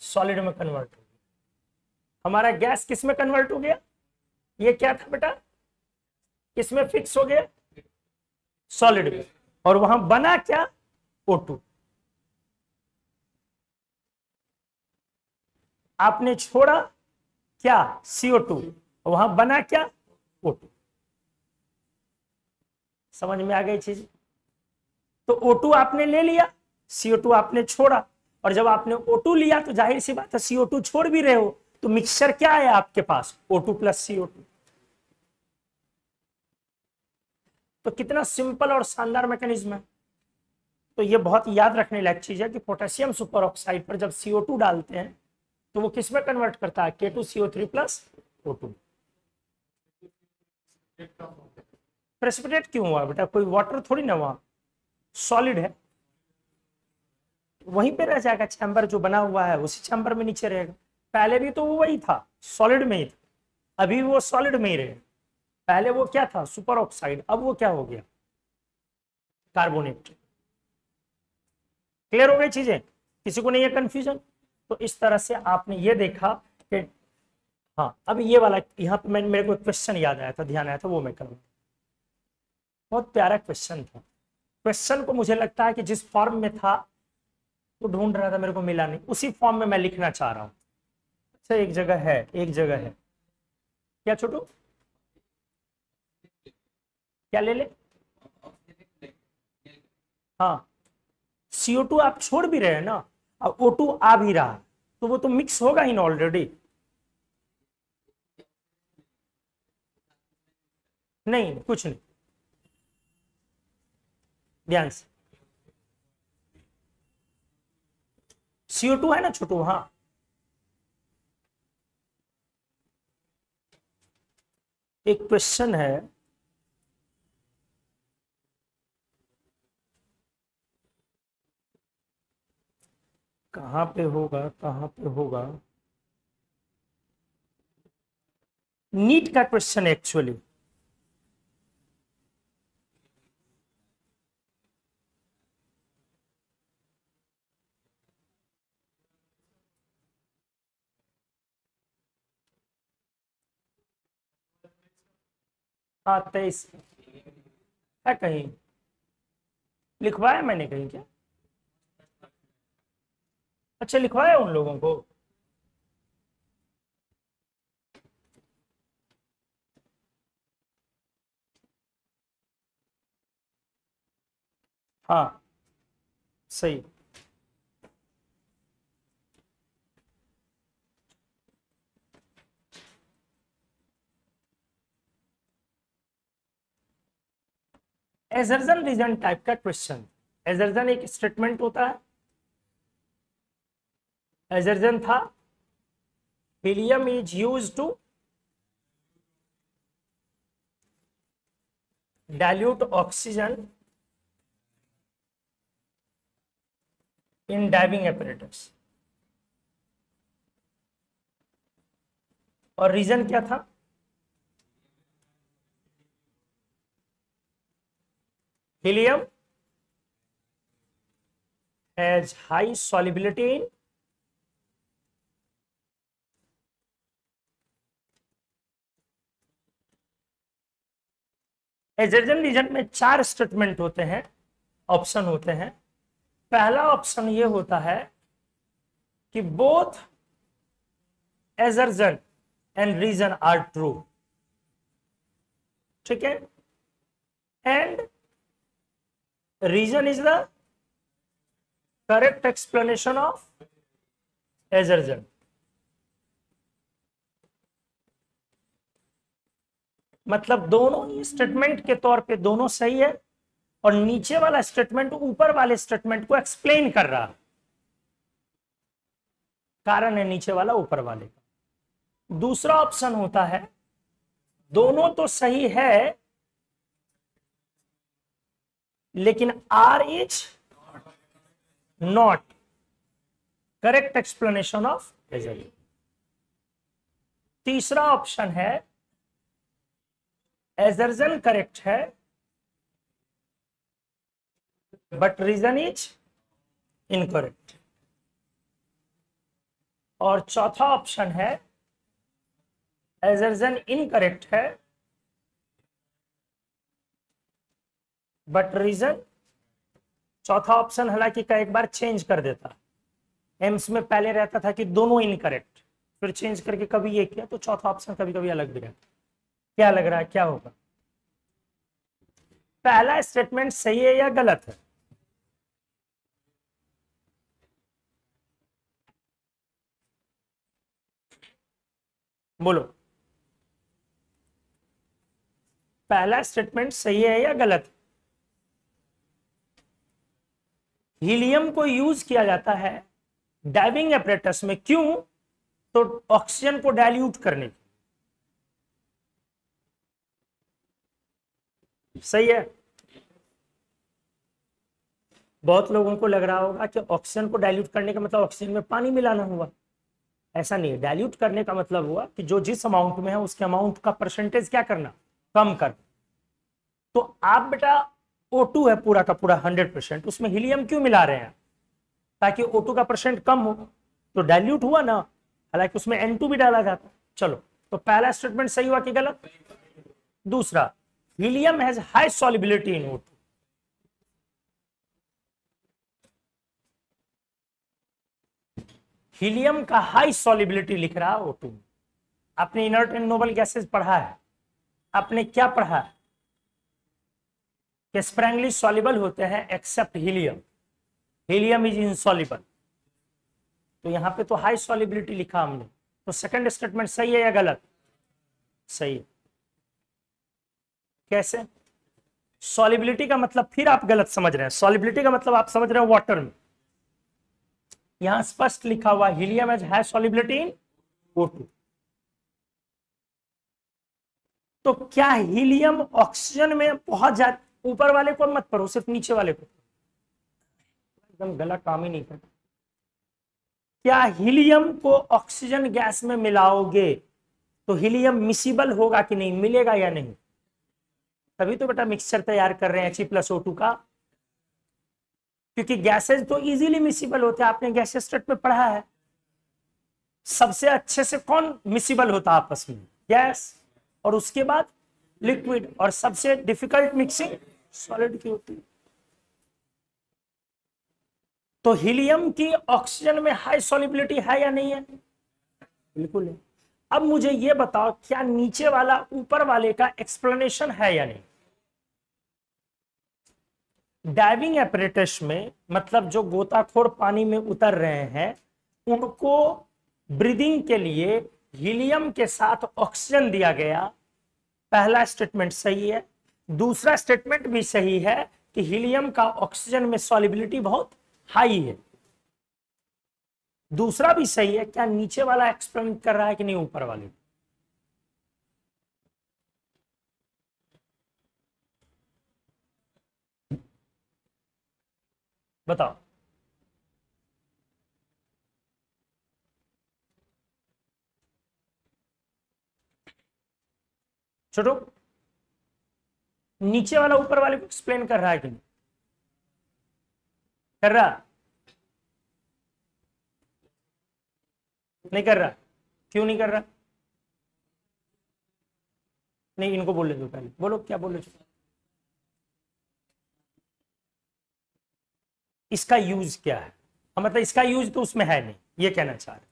सॉलिड में कन्वर्ट हो गया। हमारा गैस किस में कन्वर्ट हो गया? ये क्या था बेटा, किसमें फिक्स हो गया? सॉलिड में। और वहां बना क्या? O2। आपने छोड़ा क्या? CO2, वहां बना क्या? O2। समझ में आ गई चीज? तो O2 आपने ले लिया, CO2 आपने छोड़ा, और जब आपने O2 लिया तो जाहिर सी बात है CO2 छोड़ भी रहे हो, तो मिक्सचर क्या है आपके पास? O2 plus CO2। तो कितना सिंपल और शानदार मैकेनिज्म है। तो ये बहुत याद रखने लायक चीज है कि पोटेशियम सुपर ऑक्साइड पर जब CO2 डालते हैं तो वो किस में कन्वर्ट करता है? K2CO3 plus O2। प्रेसिपिटेट क्यों हुआ बेटा? कोई वाटर थोड़ी ना, वहां सॉलिड है, वहीं पे रह जाएगा। चैम्बर जो बना हुआ है उसी चैम्बर में नीचे रहेगा। पहले भी तो वो वही था, सॉलिड में ही था, अभी वो सॉलिड में ही रहेगा। पहले वो क्या था? सुपर ऑक्साइड, अब वो क्या हो गया? कार्बोनेट। क्लियर हो गई चीजें? किसी को नहीं है कंफ्यूजन? तो इस तरह से आपने ये देखा कि हाँ, अब ये वाला यहाँ पे मेरे को क्वेश्चन याद आया था, ध्यान आया था, वो मैं करूँ। बहुत प्यारा क्वेश्चन था। क्वेश्चन को मुझे लगता है कि जिस फॉर्म में था तो ढूंढ रहा था, मेरे को मिला नहीं, उसी फॉर्म में मैं लिखना चाह रहा हूँ। अच्छा, एक जगह है, एक जगह है। क्या छोटू? क्या ले ले? हाँ, CO2 आप छोड़ भी रहे हैं ना, अब O2 आ भी रहा है, तो वो तो मिक्स होगा ही ना ऑलरेडी। नहीं, कुछ नहीं, ध्यान से। CO2 है ना छोटू? हाँ, एक क्वेश्चन है, कहां पे होगा, कहां पे होगा? नीट का क्वेश्चन एक्चुअली। हाँ, 23 है कहीं, लिखवाया मैंने कहीं क्या? अच्छा, लिखवाया उन लोगों को? हाँ, सही। एजर्जन रीजन टाइप का क्वेश्चन। एजर्जन एक स्टेटमेंट होता है। एजर्जन था helium is used to dilute oxygen in diving apparatus। और रीजन क्या था? Helium has high solubility in assertion reason में 4 स्टेटमेंट होते हैं, ऑप्शन होते हैं। पहला ऑप्शन ये होता है कि both assertion and reason are true, ठीक है, and reason is the correct explanation of assertion. मतलब दोनों ही स्टेटमेंट के तौर पे दोनों सही है, और नीचे वाला स्टेटमेंट ऊपर वाले स्टेटमेंट को एक्सप्लेन कर रहा है, कारण है नीचे वाला ऊपर वाले का। दूसरा ऑप्शन होता है दोनों तो सही है लेकिन R is not correct explanation of assertion. तीसरा ऑप्शन है एजर्जन करेक्ट है बट रीजन इज इनकरेक्ट। और चौथा ऑप्शन है एजर्जन इनकरेक्ट है बट रीजन। चौथा ऑप्शन हालांकि का एक बार चेंज कर देता, एम्स में पहले रहता था कि दोनों इनकरेक्ट, फिर चेंज करके कभी ये किया, तो चौथा ऑप्शन कभी कभी अलग भी रहता। क्या लग रहा है क्या होगा? पहला स्टेटमेंट सही है या गलत है? बोलो, पहला स्टेटमेंट सही है या गलत है? हीलियम को यूज किया जाता है डाइविंग एपरेटस में, क्यों? तो ऑक्सीजन को डाइल्यूट करने की। सही है। बहुत लोगों को लग रहा होगा कि ऑक्सीजन को डाइल्यूट करने का मतलब ऑक्सीजन में पानी मिलाना हुआ। ऐसा नहीं है। डाइल्यूट करने का मतलब हुआ कि जो जिस अमाउंट में है उसके अमाउंट का परसेंटेज क्या करना, कम कर। तो आप बेटा O2 है पूरा का पूरा 100%, उसमें हीलियम क्यों मिला रहे हैं? ताकि O2 का परसेंट कम हो, तो डाइल्यूट हुआ ना, हालांकि उसमें N2 भी डाला जाता। चलो, तो पहला स्टेटमेंट सही हुआ कि गलत? दूसरा, helium has high solubility in O2। Helium का हाई सॉल्युबिलिटी लिख रहा है O2। आपने इनर्ट एंड नोबल गैसेस पढ़ा है, आपने क्या पढ़ा है कि स्प्रैंगली सॉल्युबल होते हैं except helium, helium is insoluble. तो यहां पे तो हाई सॉल्युबिलिटी लिखा हमने, तो सेकंड स्टेटमेंट सही है या गलत? सही है। कैसे? सॉल्युबिलिटी का मतलब फिर आप गलत समझ रहे हैं। सॉल्युबिलिटी का मतलब आप समझ रहे हैं वाटर में। यहां स्पष्ट लिखा हुआ helium has high solubility in O2। तो क्या हीलियम ऑक्सीजन में बहुत ज्यादा, ऊपर वाले को मत पढ़ो, सिर्फ नीचे वाले को, एकदम गला काम ही नहीं करता। क्या हीलियम को ऑक्सीजन गैस में मिलाओगे तो हीलियम मिसिबल होगा कि नहीं, मिलेगा या नहीं? तभी तो बेटा मिक्सचर तैयार कर रहे हैं He+O2 का, क्योंकि गैसेज तो इजीली मिसिबल होते हैं। आपने गैसेज स्टेट में पढ़ा है, सबसे अच्छे से कौन मिसिबल होता है आपस में? गैस, और उसके बाद लिक्विड, और सबसे डिफिकल्ट मिक्सिंग सॉलिड की होती है। तो हीलियम की ऑक्सीजन में हाई सॉल्युबिलिटी है या नहीं है? बिल्कुल है। अब मुझे यह बताओ, क्या नीचे वाला ऊपर वाले का एक्सप्लेनेशन है या नहीं? डाइविंग एपरेटस में मतलब जो गोताखोर पानी में उतर रहे हैं, उनको ब्रीदिंग के लिए हीलियम के साथ ऑक्सीजन दिया गया। पहला स्टेटमेंट सही है। दूसरा स्टेटमेंट भी सही है कि हीलियम का ऑक्सीजन में सॉल्युबिलिटी बहुत हाई है। दूसरा भी सही है। क्या नीचे वाला एक्सप्लेन कर रहा है कि नहीं ऊपर वाले? बताओ। छोटो, नीचे वाला ऊपर वाले को एक्सप्लेन कर रहा है कि नहीं कर रहा? नहीं कर रहा? क्यों नहीं कर रहा? नहीं, इनको बोल दो पहले। बोलो क्या बोल रहे हो? इसका यूज क्या है? मतलब इसका यूज तो उसमें है नहीं, ये कहना चाह रहे।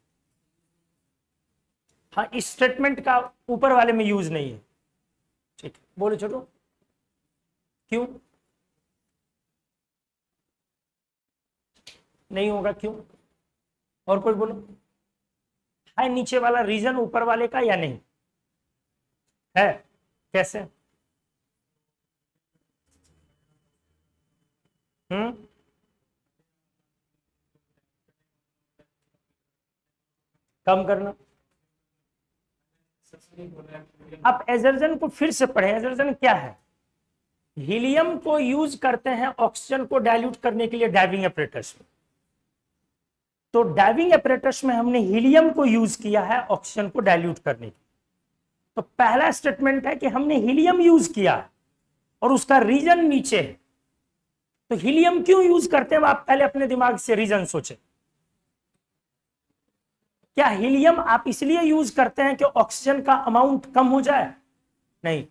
हाँ, इस स्टेटमेंट का ऊपर वाले में यूज नहीं है। ठीक है, बोलो छोटो। क्यों नहीं होगा? क्यों? और कोई बोलो। है नीचे वाला रीजन ऊपर वाले का या नहीं है? कैसे? कम करना। आप एजर्जन को फिर से पढ़े। एजर्जन क्या है? हीलियम को यूज करते हैं ऑक्सीजन को डाइल्यूट करने के लिए डाइविंग एपरेटस में। तो डाइविंग एपरेटस में हमने हीलियम को यूज किया है ऑक्सीजन को डाइल्यूट करने के लिए। तो पहला स्टेटमेंट है कि हमने हीलियम यूज किया है और उसका रीजन नीचे है। तो हीलियम क्यों यूज करते हैं, आप पहले अपने दिमाग से रीजन सोचे। क्या हीलियम आप इसलिए यूज करते हैं कि ऑक्सीजन का अमाउंट कम हो जाए? नहीं,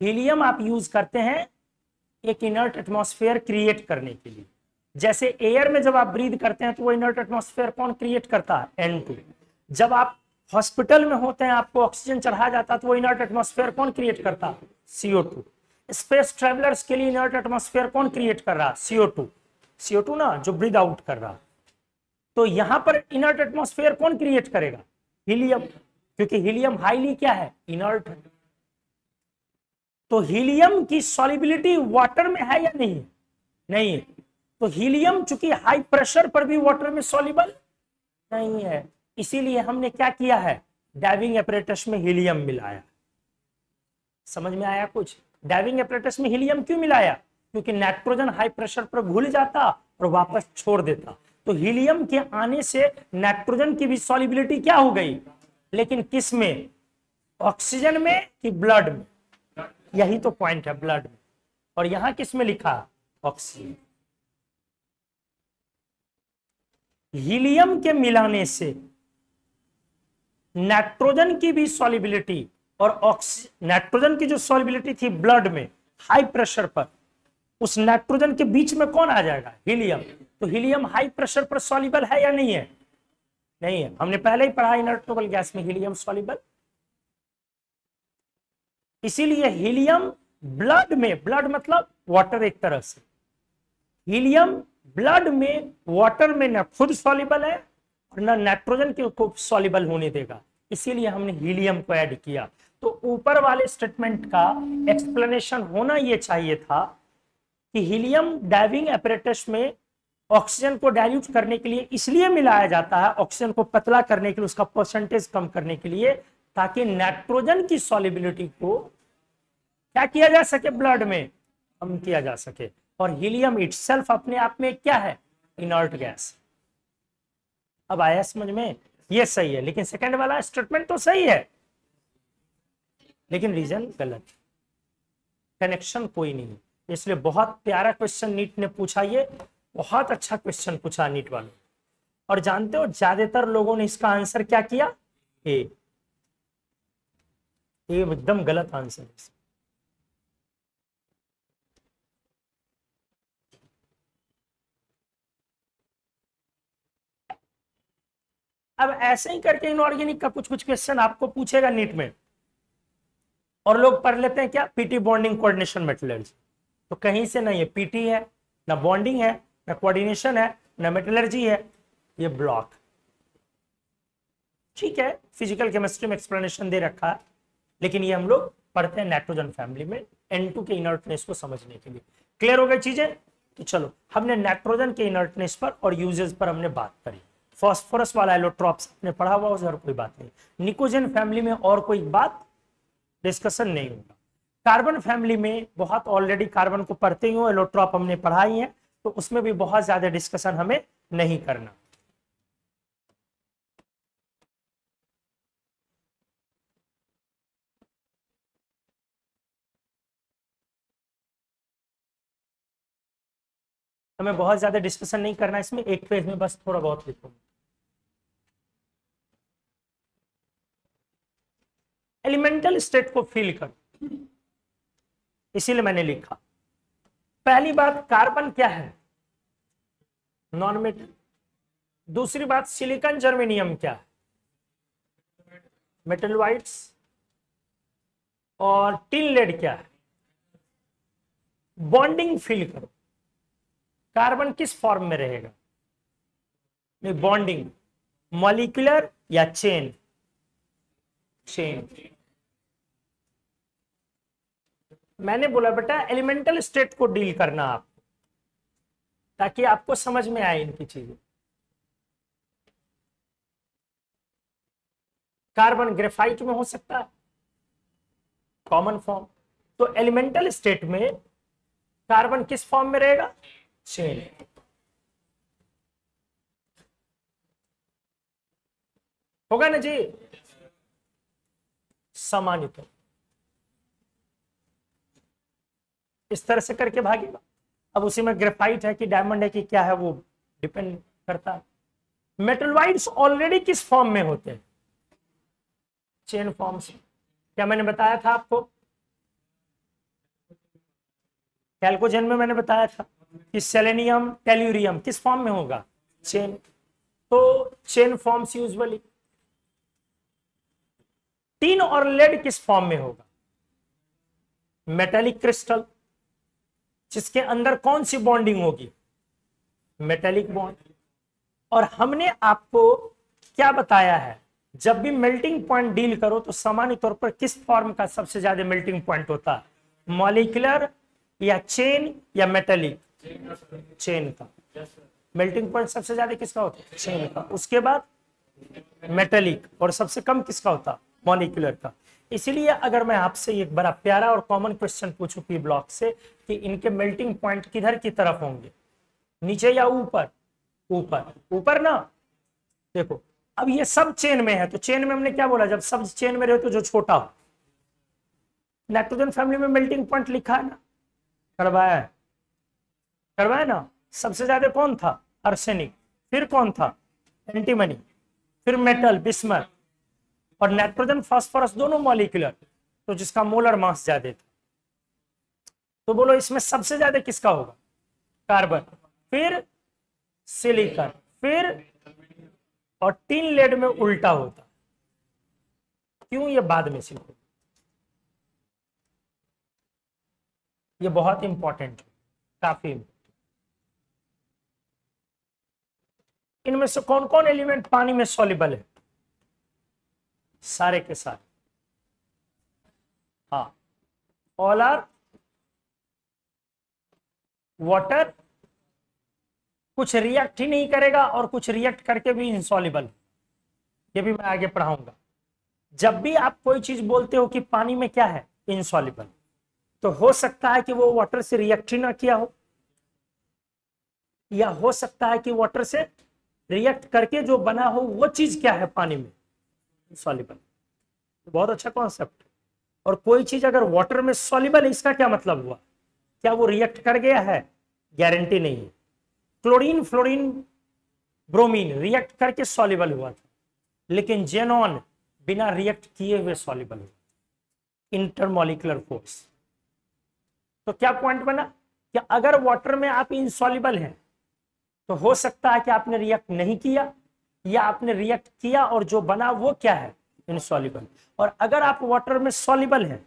हीलियम आप यूज करते हैं एक इनर्ट एटमॉस्फेयर क्रिएट करने के लिए। जैसे एयर में जब आप ब्रीद करते हैं तो वो इनर्ट एटमॉस्फेयर कौन क्रिएट करता है? N2। जब आप हॉस्पिटल में होते हैं, आपको ऑक्सीजन चढ़ाया जाता है तो वो इनर्ट एटमॉस्फेयर कौन क्रिएट करता है? CO2। स्पेस ट्रेवलर्स के लिए इनर्ट एटमॉस्फेयर कौन क्रिएट कर रहा है? CO2। CO2 ना, जो ब्रीद आउट कर रहा। तो यहां पर इनर्ट एटमॉस्फेयर कौन क्रिएट करेगा? हीलियम, क्योंकि हीलियम हाईली क्या है? इनर्ट है। तो हीलियम की सॉल्युबिलिटी वाटर में है या नहीं? नहीं है। तो हीलियम चूंकि हाई प्रेशर पर भी वाटर में सॉल्युबल नहीं है, इसीलिए हमने क्या किया है? डाइविंग एपरेटस में हीलियम मिलाया। समझ में आया कुछ? डाइविंग एपरेटस में हीलियम क्यों मिलाया? क्योंकि नाइट्रोजन हाई प्रेशर पर घुल जाता और वापस छोड़ देता। तो हीलियम के आने से नाइट्रोजन की भी सॉल्युबिलिटी क्या हो गई? लेकिन किस में? ऑक्सीजन में कि ब्लड में? यही तो पॉइंट है, ब्लड में। और यहां किस में लिखा? ऑक्सीजन। हीलियम के मिलाने से नाइट्रोजन की भी सॉल्युबिलिटी और नाइट्रोजन की जो सॉल्युबिलिटी थी ब्लड में हाई प्रेशर पर, उस नाइट्रोजन के बीच में कौन आ जाएगा? हीलियम। तो हीलियम हाई प्रेशर पर सॉल्युबल है या नहीं है? नहीं है। हमने पहले ही पढ़ा इनर्ट नोबल गैस में हीलियम सॉल्युबल। इसीलिए हीलियम ब्लड में, ब्लड मतलब वाटर एक तरह से, हीलियम ब्लड में वाटर में न खुद सॉल्युबल है और न नाइट्रोजन को सॉल्युबल होने देगा, इसीलिए हमने हीलियम को ऐड किया। तो ऊपर वाले स्टेटमेंट का एक्सप्लेनेशन होना यह चाहिए था कि हीलियम डाइविंग एपरेटस में ऑक्सीजन को डाइल्यूट करने के लिए इसलिए मिलाया जाता है, ऑक्सीजन को पतला करने के लिए, उसका परसेंटेज कम करने के लिए, ताकि नाइट्रोजन की सॉल्युबिलिटी को क्या किया जा सके? ब्लड में कम किया जा सके। और हीलियम इटसेल्फ अपने आप में क्या है? Inert gas. अब आया समझ में? ये सही है, लेकिन सेकंड वाला स्टेटमेंट तो सही है, लेकिन रीजन गलत, कनेक्शन कोई नहीं है। इसलिए बहुत प्यारा क्वेश्चन नीट ने पूछा, ये बहुत अच्छा क्वेश्चन पूछा नीट वालों। और जानते हो ज्यादातर लोगों ने इसका आंसर क्या किया? ए। ये एकदम गलत आंसर है। अब ऐसे ही करके इनऑर्गेनिक का कुछ कुछ क्वेश्चन आपको पूछेगा नीट में, और लोग पढ़ लेते हैं क्या? PT bonding coordination metallurgy. तो कहीं से ना ये पीटी है, ना बॉन्डिंग है, ना कोऑर्डिनेशन है, ना मेटलर्जी है, ये ब्लॉक। ठीक है, फिजिकल केमिस्ट्री में एक्सप्लेनेशन दे रखा है, लेकिन ये हम लोग पढ़ते हैं नाइट्रोजन फैमिली में N2 के इनर्टनेस को समझने के लिए। क्लियर हो गई चीजें? तो चलो, हमने नाइट्रोजन के इनर्टनेस पर और यूजेस पर हमने बात करी। फॉस्फोरस वाला एलोट्रॉप्स आपने पढ़ा हुआ, उस और कोई बात नहीं। निकोजन फैमिली में और कोई बात डिस्कशन नहीं होगा। कार्बन फैमिली में बहुत ऑलरेडी कार्बन को पढ़ते ही हो, एलोट्रॉप हमने पढ़ाई है, तो उसमें भी बहुत ज्यादा डिस्कशन हमें नहीं करना। हमें बहुत ज्यादा डिस्कशन नहीं करना इसमें, एक पेज में बस थोड़ा बहुत लिखूंगा। एलिमेंटल स्टेट को फील कर, इसीलिए मैंने लिखा। पहली बात, कार्बन क्या है? Non metal. दूसरी बात, सिलिकॉन जर्मेनियम क्या है? मेटलवाइट्स। और टिन लेड क्या है? बॉन्डिंग फील करो, कार्बन किस फॉर्म में रहेगा? नहीं, बॉन्डिंग मॉलिक्यूलर या चेन? चेन। मैंने बोला बेटा एलिमेंटल स्टेट को डील करना आप, ताकि आपको समझ में आए इनकी चीजें। कार्बन ग्रेफाइट में हो सकता है, कॉमन फॉर्म। तो एलिमेंटल स्टेट में कार्बन किस फॉर्म में रहेगा? चेन। होगा ना जी? सामान्यतः इस तरह से करके भागेगा। अब उसी में ग्रेफाइट है कि डायमंड है कि क्या है, वो डिपेंड करता है। मेटलवाइड्स ऑलरेडी किस फॉर्म में होते हैं? चेन फॉर्म से। क्या मैंने बताया था आपको? कैल्कोजेन में मैंने बताया था कि सेलेनियम टेल्यूरियम किस फॉर्म में होगा? चेन। तो चेन फॉर्म्स यूजुअली। टिन और लेड किस फॉर्म में होगा? मेटेलिक क्रिस्टल, जिसके अंदर कौन सी बॉन्डिंग होगी? Metallic bond. और हमने आपको क्या बताया है, जब भी मेल्टिंग पॉइंट डील करो तो सामान्य तौर पर किस फॉर्म का सबसे ज्यादा मेल्टिंग पॉइंट होता है? मॉलिक्यूलर या चेन या मेटेलिक? चेन का मेल्टिंग पॉइंट सबसे ज्यादा किसका होता है? चेन का। उसके बाद मेटेलिक, और सबसे कम किसका होता? मॉलिक्यूलर का। इसीलिए अगर मैं आपसे एक बड़ा प्यारा और कॉमन क्वेश्चन पूछूं पी ब्लॉक से कि इनके मेल्टिंग पॉइंट किधर की तरफ होंगे, नीचे या ऊपर? ऊपर। ऊपर ना। देखो अब ये सब चेन में है, तो चेन में हमने क्या बोला, जब सब चेन में रहे तो जो छोटा हो। नाइट्रोजन फैमिली में मेल्टिंग पॉइंट लिखा है ना, करवाया है, करवाया ना। सबसे ज्यादा कौन था? आर्सेनिक। फिर कौन था? एंटीमनी। फिर मेटल बिस्मथ। और नाइट्रोजन फास्फोरस दोनों मॉलिक्यूलर, तो जिसका मोलर मास ज्यादा था। तो बोलो इसमें सबसे ज्यादा किसका होगा? कार्बन। फिर सिलिकॉन। फिर और टिन लेड में उल्टा होता। क्यों? ये बाद में सीखो, ये बहुत इंपॉर्टेंट है, काफी। इनमें से कौन कौन एलिमेंट पानी में सॉल्युबल है? सारे के सारे। हाँ, ऑल आर वाटर। कुछ रिएक्ट ही नहीं करेगा और कुछ रिएक्ट करके भी इनसॉल्युबल, ये भी मैं आगे पढ़ाऊंगा। जब भी आप कोई चीज बोलते हो कि पानी में क्या है? इनसॉल्युबल, तो हो सकता है कि वो वाटर से रिएक्ट ही ना किया हो, या हो सकता है कि वाटर से रिएक्ट करके जो बना हो वो चीज क्या है? पानी में सॉल्युबल। बहुत अच्छा कॉन्सेप्ट। और कोई चीज अगर वाटर में सॉल्युबल है, इसका क्या मतलब हुआ? क्या वो रिएक्ट कर गया है? गारंटी नहीं है। क्लोरीन, फ्लोरीन, ब्रोमीन रिएक्ट करके सॉल्युबल हुआ था, लेकिन जेनॉन बिना रिएक्ट किए हुए सॉल्युबल हुआ। Intermolecular force. तो क्या पॉइंट बना कि अगर वाटर में आप इनसॉल्युबल हैं तो हो सकता है कि आपने रिएक्ट नहीं किया, या आपने रिएक्ट किया और जो बना वो क्या है? इनसॉल्युबल। और अगर आप वाटर में सॉल्युबल हैं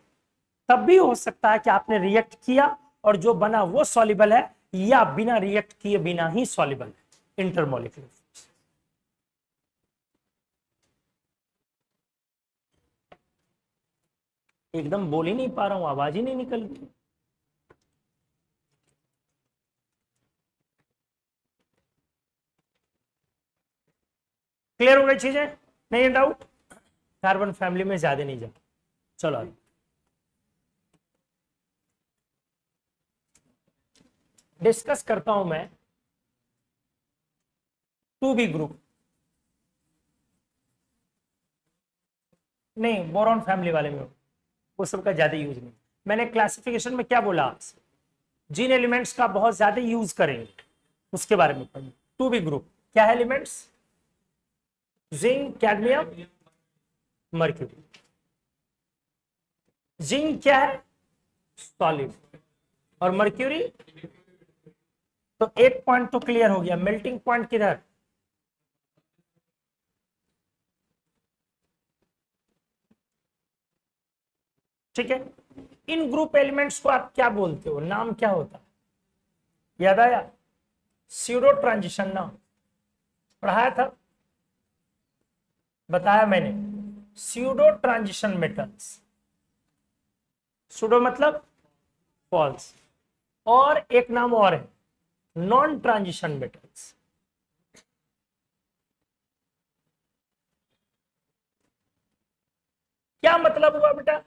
तब भी हो सकता है कि आपने रिएक्ट किया और जो बना वो सॉल्युबल है, या बिना रिएक्ट किए बिना ही सॉल्युबल है। Intermolecular force. एकदम बोल ही नहीं पा रहा हूं, आवाज ही नहीं निकल रही। क्लियर हो गई चीजें? नहीं डाउट? कार्बन फैमिली में ज्यादा नहीं जा। चलो आगे डिस्कस करता हूं मैं 2b ग्रुप। नहीं, बोरॉन फैमिली वाले में वो सबका ज्यादा यूज नहीं। मैंने क्लासिफिकेशन में क्या बोला आपसे? जिन एलिमेंट्स का बहुत ज्यादा यूज करेंगे उसके बारे में पढ़ेंगे। 2b ग्रुप क्या है? Elements zinc, cadmium, mercury. Zinc क्या है? सॉलिड। और मर्क्यूरी, तो एक पॉइंट तो क्लियर हो गया, मेल्टिंग पॉइंट किधर? ठीक है। इन ग्रुप एलिमेंट्स को आप क्या बोलते हो? नाम क्या होता है? याद आया? स्यूडो ट्रांजिशन नाम पढ़ाया था, बताया मैंने। Pseudo transition metals. स्यूडो मतलब फॉल्स, और एक नाम और है नॉन ट्रांजिशन मेटल्स। क्या मतलब हुआ बेटा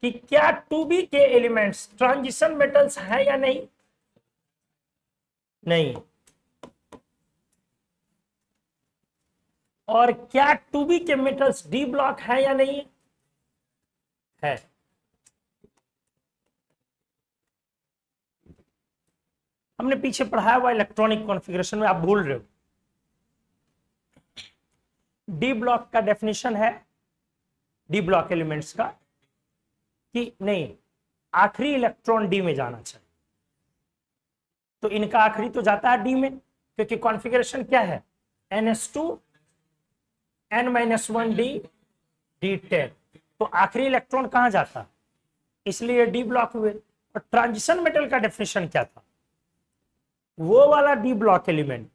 कि क्या 2b के एलिमेंट्स ट्रांजिशन मेटल्स हैं या नहीं? नहीं। और क्या 2b के मेटल्स डी ब्लॉक है या नहीं? है। हमने पीछे पढ़ाया हुआ इलेक्ट्रॉनिक कॉन्फ़िगरेशन में, आप भूल रहे हो। डी ब्लॉक का डेफिनेशन है, डी ब्लॉक एलिमेंट्स का, कि नहीं आखिरी इलेक्ट्रॉन डी में जाना चाहिए। तो इनका आखिरी तो जाता है डी में, क्योंकि कॉन्फ़िगरेशन क्या है? NH2 N-1D D10। तो आखिरी इलेक्ट्रॉन कहां जाता, इसलिए डी ब्लॉक हुए। और ट्रांजिशन मेटल का डेफिनेशन क्या था, वो वाला डी ब्लॉक एलिमेंट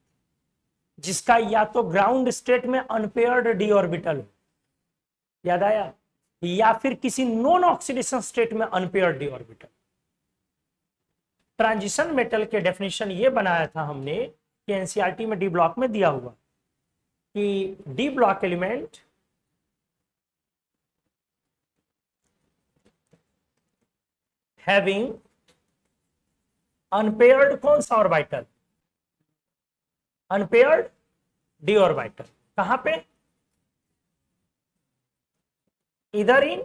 जिसका या तो ग्राउंड स्टेट में अनपेयर्ड डी ऑर्बिटल, याद आया, या फिर किसी नॉन ऑक्सीडेशन स्टेट में unpaired D orbital. Transition metal के डेफिनेशन ये बनाया था हमने कि एनसीईआरटी में डी ब्लॉक में दिया हुआ कि D block element having unpaired कौन सा ऑर्बिटल, अनपेयर्ड डी ऑर्बिटल, कहां पे, इधर इन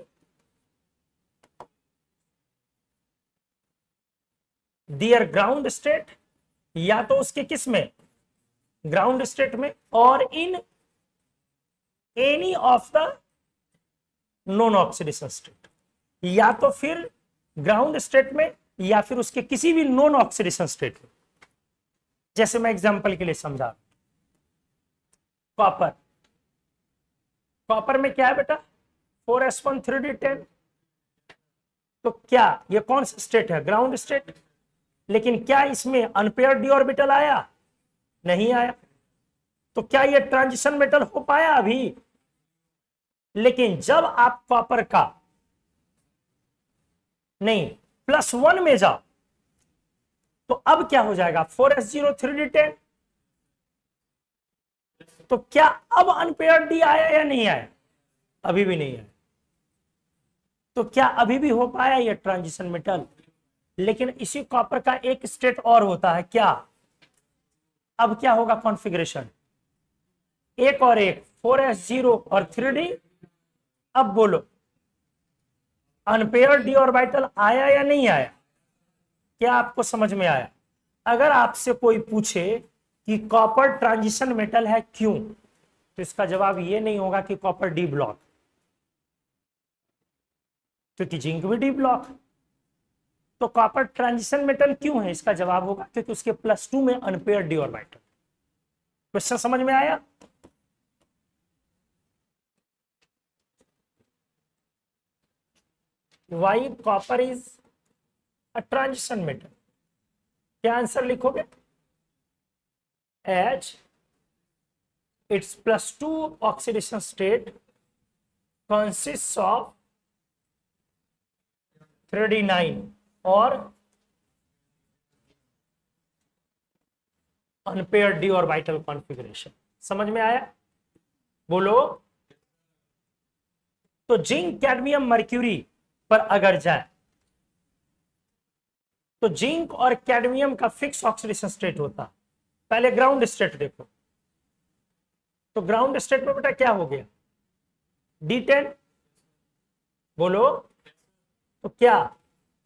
दियर ग्राउंड स्टेट, या तो उसके किस में, ग्राउंड स्टेट में, और in any of the non oxidation state, या तो फिर ग्राउंड स्टेट में या फिर उसके किसी भी नॉन ऑक्सीडेशन स्टेट में। जैसे मैं एग्जांपल के लिए समझा, कॉपर, कॉपर में क्या है बेटा, 4s1 3d10। तो क्या ये कौन सा स्टेट है, ग्राउंड स्टेट, लेकिन क्या इसमें अनपेयर्ड डी ऑर्बिटल आया, नहीं आया। तो क्या ये ट्रांजिशन मेटल हो पाया अभी, लेकिन जब आप कॉपर का नहीं +1 में जाओ तो अब क्या हो जाएगा, 4s0 3d10। तो क्या अब अनपेयर्ड डी आया या नहीं आया, अभी भी नहीं आया। तो क्या अभी भी हो पाया ये ट्रांजिशन मेटल, लेकिन इसी कॉपर का एक स्टेट और होता है क्या, अब क्या होगा कॉन्फ़िगरेशन, एक और एक 4s0 और 3d। अब बोलो अनपेयर्ड डी ऑर्बिटल आया या नहीं आया, क्या आपको समझ में आया। अगर आपसे कोई पूछे कि कॉपर ट्रांजिशन मेटल है क्यों, तो इसका जवाब ये नहीं होगा कि कॉपर डी ब्लॉक, क्योंकि जिंक भी डी ब्लॉक। तो कॉपर ट्रांजिशन मेटल क्यों है, इसका जवाब होगा क्योंकि उसके +2 में अनपेयर्ड डी ऑर्बिटल। क्वेश्चन समझ में आया। Why copper is a transition metal? क्या आंसर लिखोगे, as its +2 oxidation state consists of 3d9 और अनपेयर्ड डी ऑर्बिटल कॉन्फ़िगरेशन। समझ में आया, बोलो। तो जिंक कैडमियम मर्क्यूरी पर अगर जाए तो जिंक और कैडमियम का फिक्स ऑक्सीडेशन स्टेट होता। पहले ग्राउंड स्टेट देखो, तो ग्राउंड स्टेट में बेटा क्या हो गया, D10, बोलो। तो क्या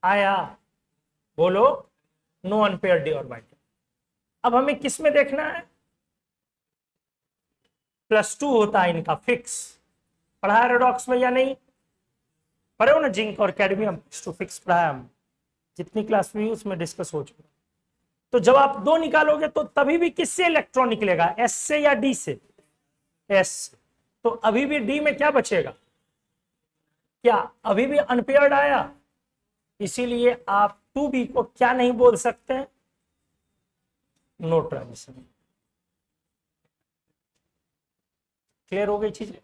आया, बोलो, नो अनपेयर्ड डी ऑर्बिटल। अब हमें किस में देखना है, +2 होता है इनका फिक्स, पढ़ा है रेडॉक्स में या नहीं, पढ़े हो ना, जिंक और कैडमियम टू फिक्स पढ़ाया हम, जितनी क्लास हुई उसमें डिस्कस हो चुका। तो जब आप 2 निकालोगे तो तभी भी किससे इलेक्ट्रॉन निकलेगा, S से या D से, S से। तो अभी भी D में क्या बचेगा, क्या अभी भी अनपेयर्ड आया, इसीलिए आप 2b को क्या नहीं बोल सकते, नो ट्रांजिशन। क्लियर हो गई चीज।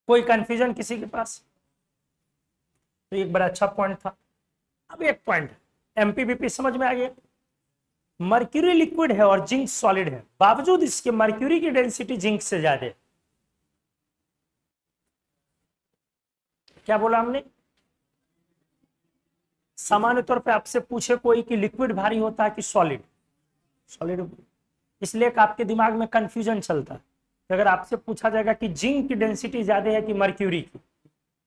कोई कंफ्यूजन किसी के पास, तो एक बड़ा अच्छा पॉइंट था। अब एक पॉइंट, एमपीबीपी समझ में आ गया। मर्क्यूरी लिक्विड है और जिंक सॉलिड है, बावजूद इसके मर्क्यूरी की डेंसिटी जिंक से ज्यादा है। क्या बोला हमने, सामान्य तौर पे आपसे पूछे कोई कि लिक्विड भारी होता है कि सॉलिड, सॉलिड, इसलिए आपके दिमाग में कंफ्यूजन चलता है। अगर आपसे पूछा जाएगा कि जिंक की डेंसिटी ज्यादा है कि मर्क्यूरी की,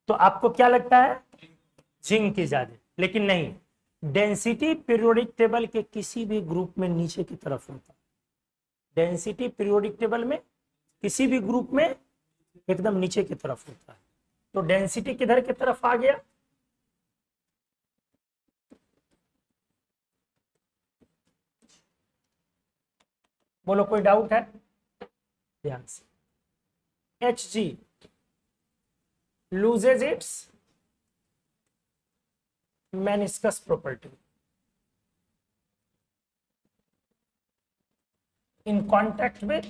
तो आपको क्या लगता है, जिंक की ज्यादा, लेकिन नहीं, डेंसिटी पीरियोडिक टेबल के किसी भी ग्रुप में नीचे की तरफ होता है। डेंसिटी पीरियोडिक टेबल में किसी भी ग्रुप में एकदम नीचे की तरफ होता है। तो डेंसिटी किधर की तरफ आ गया, बोलो कोई डाउट है? ध्यान से, Hg loses its meniscus property in contact with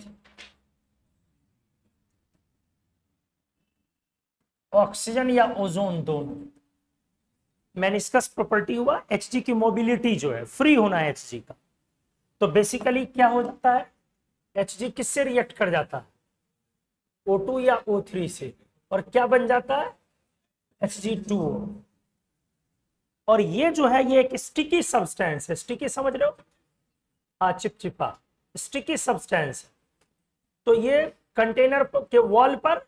oxygen या ओजोन दोनों। मेनिस्कस प्रॉपर्टी हुआ, Hg की मोबिलिटी जो है, फ्री होना है Hg का। तो बेसिकली क्या हो जाता है, Hg किससे रिएक्ट कर जाता है, O2 या O3 से, और क्या बन जाता है, Hg2O। और ये जो है ये एक स्टिकी सब्सटेंस है, स्टिकी समझ रहे हो, हाँ चिपचिपा, स्टिकी सब्सटेंस। तो ये कंटेनर के वॉल पर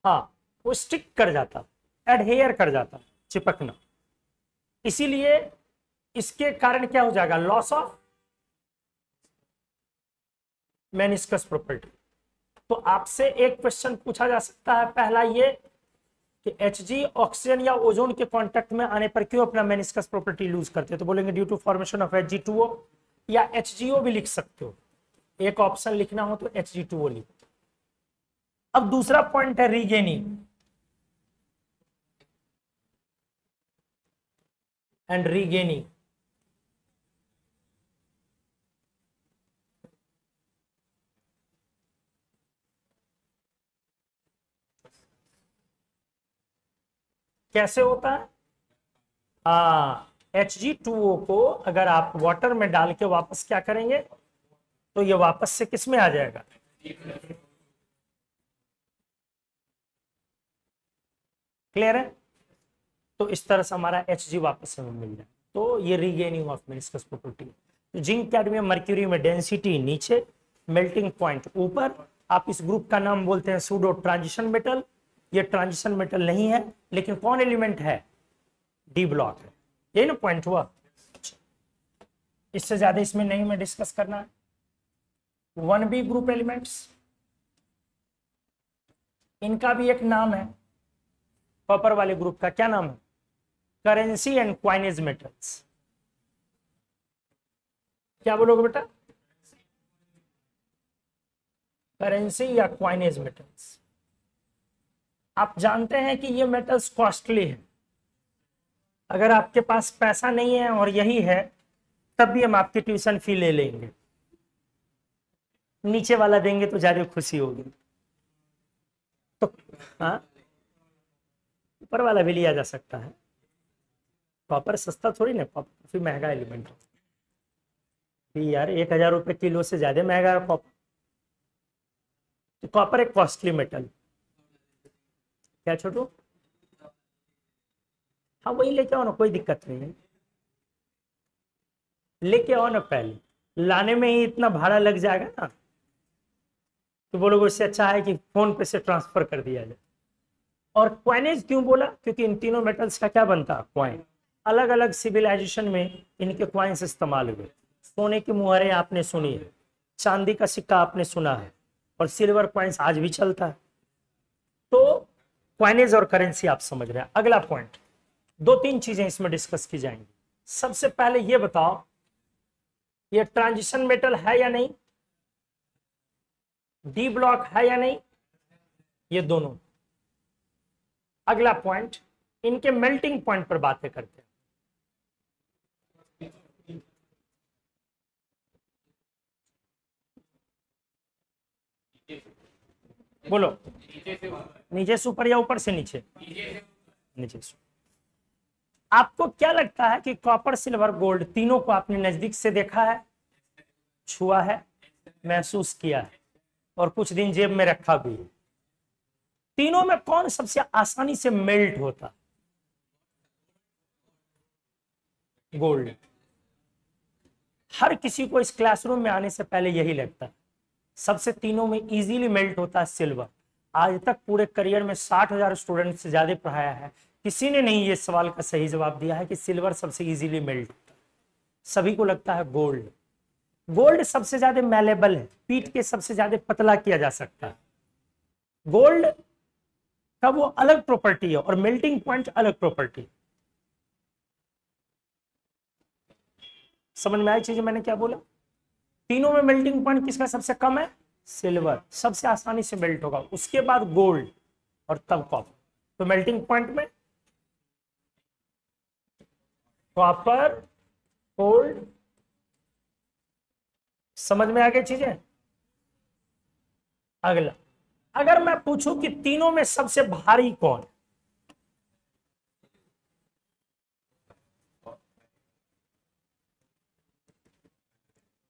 हाँ वो स्टिक कर जाता, एडहेयर कर जाता, चिपकना। इसीलिए इसके कारण क्या हो जाएगा, लॉस ऑफ मेनिस्कस प्रॉपर्टी। तो आपसे एक क्वेश्चन पूछा जा सकता है, पहला ये कि Hg ऑक्सीजन या ओजोन के कांटेक्ट में आने पर क्यों अपना मेनिस्कस प्रॉपर्टी लूज करते हैं, तो बोलेंगे due to formation of Hg2O, या HgO भी लिख सकते हो, एक ऑप्शन लिखना हो तो Hg2O लिखो। अब दूसरा पॉइंट है रीगेनिंग एंड रीगेनिंग। कैसे होता है, Hg2O को अगर आप वाटर में डाल के वापस क्या करेंगे, तो ये वापस से किस में आ जाएगा, क्लियर है। तो इस तरह से हमारा Hg वापस हमें मिल जाए, तो ये रीगेनिंग ऑफ मेनिस्कस प्रॉपर्टी। तो जिंक, कैडमियम, मर्क्यूरी में डेंसिटी नीचे, मेल्टिंग पॉइंट ऊपर। आप इस ग्रुप का नाम बोलते हैं सूडो ट्रांजिशन मेटल। ये ट्रांजिशन मेटल नहीं है, लेकिन कौन एलिमेंट है, डी ब्लॉक है, यही ना पॉइंट हुआ। इससे ज्यादा इसमें नहीं मैं डिस्कस करना है। 1b ग्रुप एलिमेंट्स, इनका भी एक नाम है, कॉपर वाले ग्रुप का क्या नाम है, करेंसी एंड क्वाइनेज मेटल्स। क्या बोलोगे बेटा, करेंसी या क्वाइनेज मेटल्स। आप जानते हैं कि ये मेटल्स कॉस्टली है, अगर आपके पास पैसा नहीं है और यही है, तब भी हम आपकी ट्यूशन फी ले लेंगे, नीचे वाला देंगे तो ज्यादा खुशी होगी। तो हाँ, ऊपर वाला भी लिया जा सकता है, कॉपर सस्ता थोड़ी ना, कॉपर काफी महंगा एलिमेंट है यार, 1000 रुपए किलो से ज्यादा महंगा है कॉपर। तो कॉपर एक कॉस्टली मेटल, क्या छोटू, हाँ वही लेके आओ ना, कोई दिक्कत नहीं है, लेके आओ ना, पहले लाने में ही इतना भाड़ा लग जाएगा ना, तो बोलोगे इससे अच्छा है कि फोन पे से ट्रांसफर कर दिया जाए। और क्वाइनेज क्यों बोला, क्योंकि इन तीनों मेटल्स का क्या बनता है, क्वाइन। अलग अलग सिविलाइजेशन में इनके क्वाइंस इस्तेमाल हुए। सोने की मुहरें आपने सुनी है, चांदी का सिक्का आपने सुना है, और सिल्वर क्वाइंस आज भी चलता है। तो क्वाइनेज और करेंसी आप समझ रहे हैं। अगला पॉइंट, 2-3 चीजें इसमें डिस्कस की जाएंगी। सबसे पहले ये बताओ, ये ट्रांजिशन मेटल है या नहीं, डी ब्लॉक है या नहीं, ये दोनों। अगला पॉइंट, इनके मेल्टिंग पॉइंट पर बातें करते हैं। बोलो, नीचे से ऊपर या ऊपर से नीचे, नीचे से। आपको क्या लगता है कि कॉपर, सिल्वर, गोल्ड तीनों को आपने नजदीक से देखा है, छुआ है, महसूस किया है, और कुछ दिन जेब में रखा भी है। तीनों में कौन सबसे आसानी से मेल्ट होता, गोल्ड। हर किसी को इस क्लासरूम में आने से पहले यही लगता है। सबसे तीनों में इजीली मेल्ट होता है सिल्वर। आज तक पूरे करियर में 60,000 स्टूडेंट से ज्यादा पढ़ाया है, किसी ने नहीं ये सवाल का सही जवाब दिया है कि सिल्वर सबसे इजीली मेल्ट होता है। सभी को लगता है गोल्ड। गोल्ड सबसे ज्यादा मैलेबल है, पीट के सबसे ज्यादा पतला किया जा सकता है। गोल्ड का वो अलग प्रॉपर्टी है और मेल्टिंग पॉइंट अलग प्रॉपर्टी। समझ में आई चीज मैंने क्या बोला? तीनों में मेल्टिंग पॉइंट किसका सबसे कम है? सिल्वर सबसे आसानी से मेल्ट होगा, उसके बाद गोल्ड और तब कॉपर। तो मेल्टिंग पॉइंट में कॉपर, गोल्ड, समझ में आ गई चीजें। अगला, अगर मैं पूछूं कि तीनों में सबसे भारी कौन है,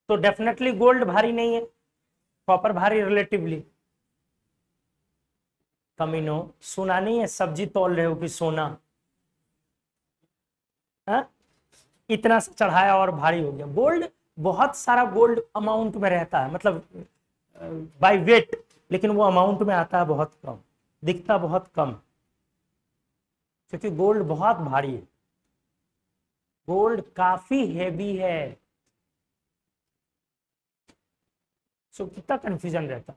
तो डेफिनेटली गोल्ड भारी नहीं है, कॉपर भारी रिलेटिवली। कमीनो, सुना नहीं है सब्जी तौल रहे हो कि सोना? हा? इतना सा चढ़ाया और भारी हो गया। गोल्ड, बहुत सारा गोल्ड अमाउंट में रहता है, मतलब बाय वेट, लेकिन वो अमाउंट में आता है बहुत कम, दिखता बहुत कम, क्योंकि गोल्ड बहुत भारी है, गोल्ड काफी हेवी है। सो कितना कंफ्यूजन रहता।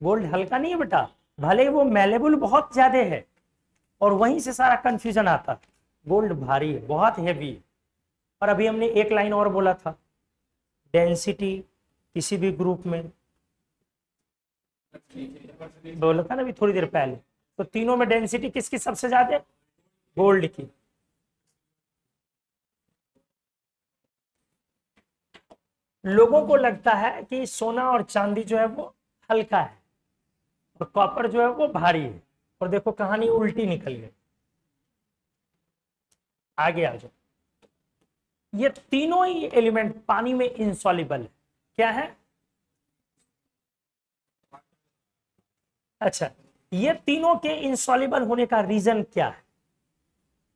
गोल्ड हल्का नहीं है बेटा, भले वो मेलेबल बहुत ज्यादा है, और वहीं से सारा कंफ्यूजन आता। गोल्ड भारी है, बहुत हेवी है। और अभी हमने एक लाइन और बोला था, डेंसिटी किसी भी ग्रुप में, बोला था ना अभी थोड़ी देर पहले। तो तीनों में डेंसिटी किसकी सबसे ज्यादा? गोल्ड की। लोगों को लगता है कि सोना और चांदी जो है वो हल्का है और कॉपर जो है वो भारी है, और देखो कहानी उल्टी निकल गई। आगे आ जाओ। ये तीनों ही एलिमेंट पानी में इनसॉल्युबल है। क्या है? अच्छा, ये तीनों के इनसॉल्युबल होने का रीजन क्या है?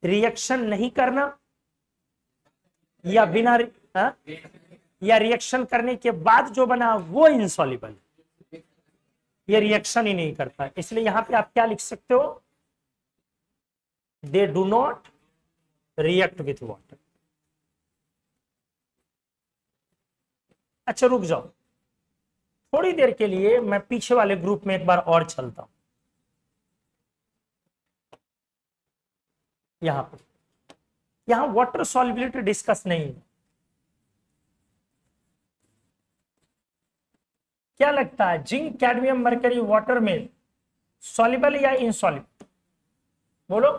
रिएक्शन नहीं करना, या बिना या रिएक्शन करने के बाद जो बना वो इनसॉल्युबल? ये रिएक्शन ही नहीं करता, इसलिए यहां पे आप क्या लिख सकते हो? They do not react with water. अच्छा रुक जाओ, थोड़ी देर के लिए मैं पीछे वाले ग्रुप में एक बार और चलता हूं। यहां पर, यहां वाटर सॉल्युबिलिटी डिस्कस नहीं है। क्या लगता है, जिंक, कैडमियम, मरकरी वाटर में सॉल्युबल या इनसॉल्युबल? बोलो।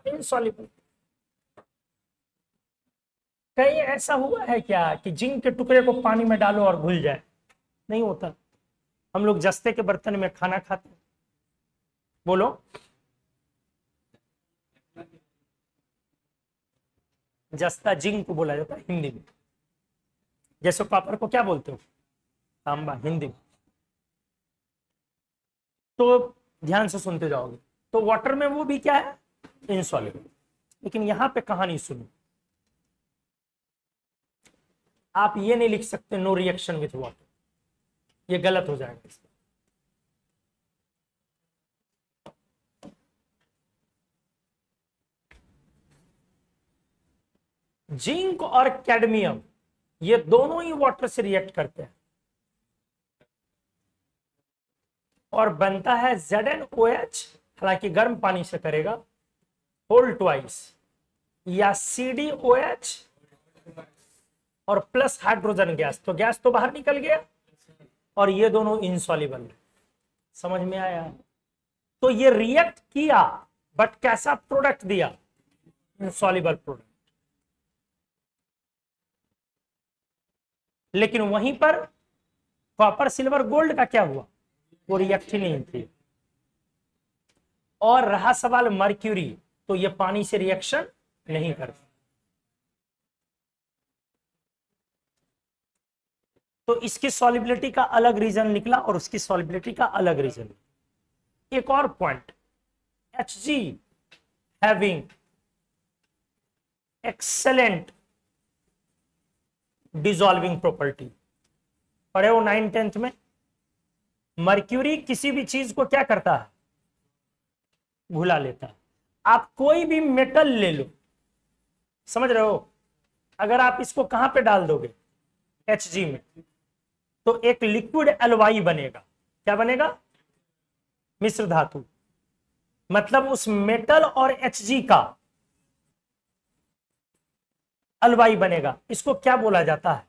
इनसॉल्युबल। कहीं ऐसा हुआ है क्या कि जिंक के टुकड़े को पानी में डालो और घुल जाए? नहीं होता। हम लोग जस्ते के बर्तन में खाना खाते हैं, बोलो। जस्ता जिंक को बोला जाता है हिंदी में, जैसे कॉपर को क्या बोलते हो? तांबा, हिंदी में। तो ध्यान से सुनते जाओगे, तो वाटर में वो भी क्या है? इनसॉल्युबल। लेकिन यहां पे कहानी सुनो, आप ये नहीं लिख सकते नो रिएक्शन विथ वाटर, ये गलत हो जाएगा इसमें। जिंक और कैडमियम ये दोनों ही वाटर से रिएक्ट करते हैं और बनता है ZnOH, हालांकि गर्म पानी से करेगा, होल ट्वाइस, या CdOH और प्लस हाइड्रोजन गैस, तो गैस तो बाहर निकल गया, और ये दोनों इनसॉल्युबल। समझ में आया? तो ये रिएक्ट किया, बट कैसा प्रोडक्ट दिया? Insoluble product. लेकिन वहीं पर कॉपर, सिल्वर, गोल्ड का क्या हुआ? वो रिएक्ट ही नहीं थी। और रहा सवाल मर्क्यूरी, तो ये पानी से रिएक्शन नहीं करता। तो इसकी सॉल्युबिलिटी का अलग रीजन निकला और उसकी सॉल्युबिलिटी का अलग रीजन। एक और point, Hg having excellent dissolving property, पढ़े हो 9th-10th में? मर्क्यूरी किसी भी चीज को क्या करता है? घुला लेता है। आप कोई भी मेटल ले लो, समझ रहे हो, अगर आप इसको कहां पे डाल दोगे? Hg में, तो एक लिक्विड एलवाई बनेगा। क्या बनेगा? मिश्र धातु। मतलब उस मेटल और Hg का अलवाई बनेगा। इसको क्या बोला जाता है?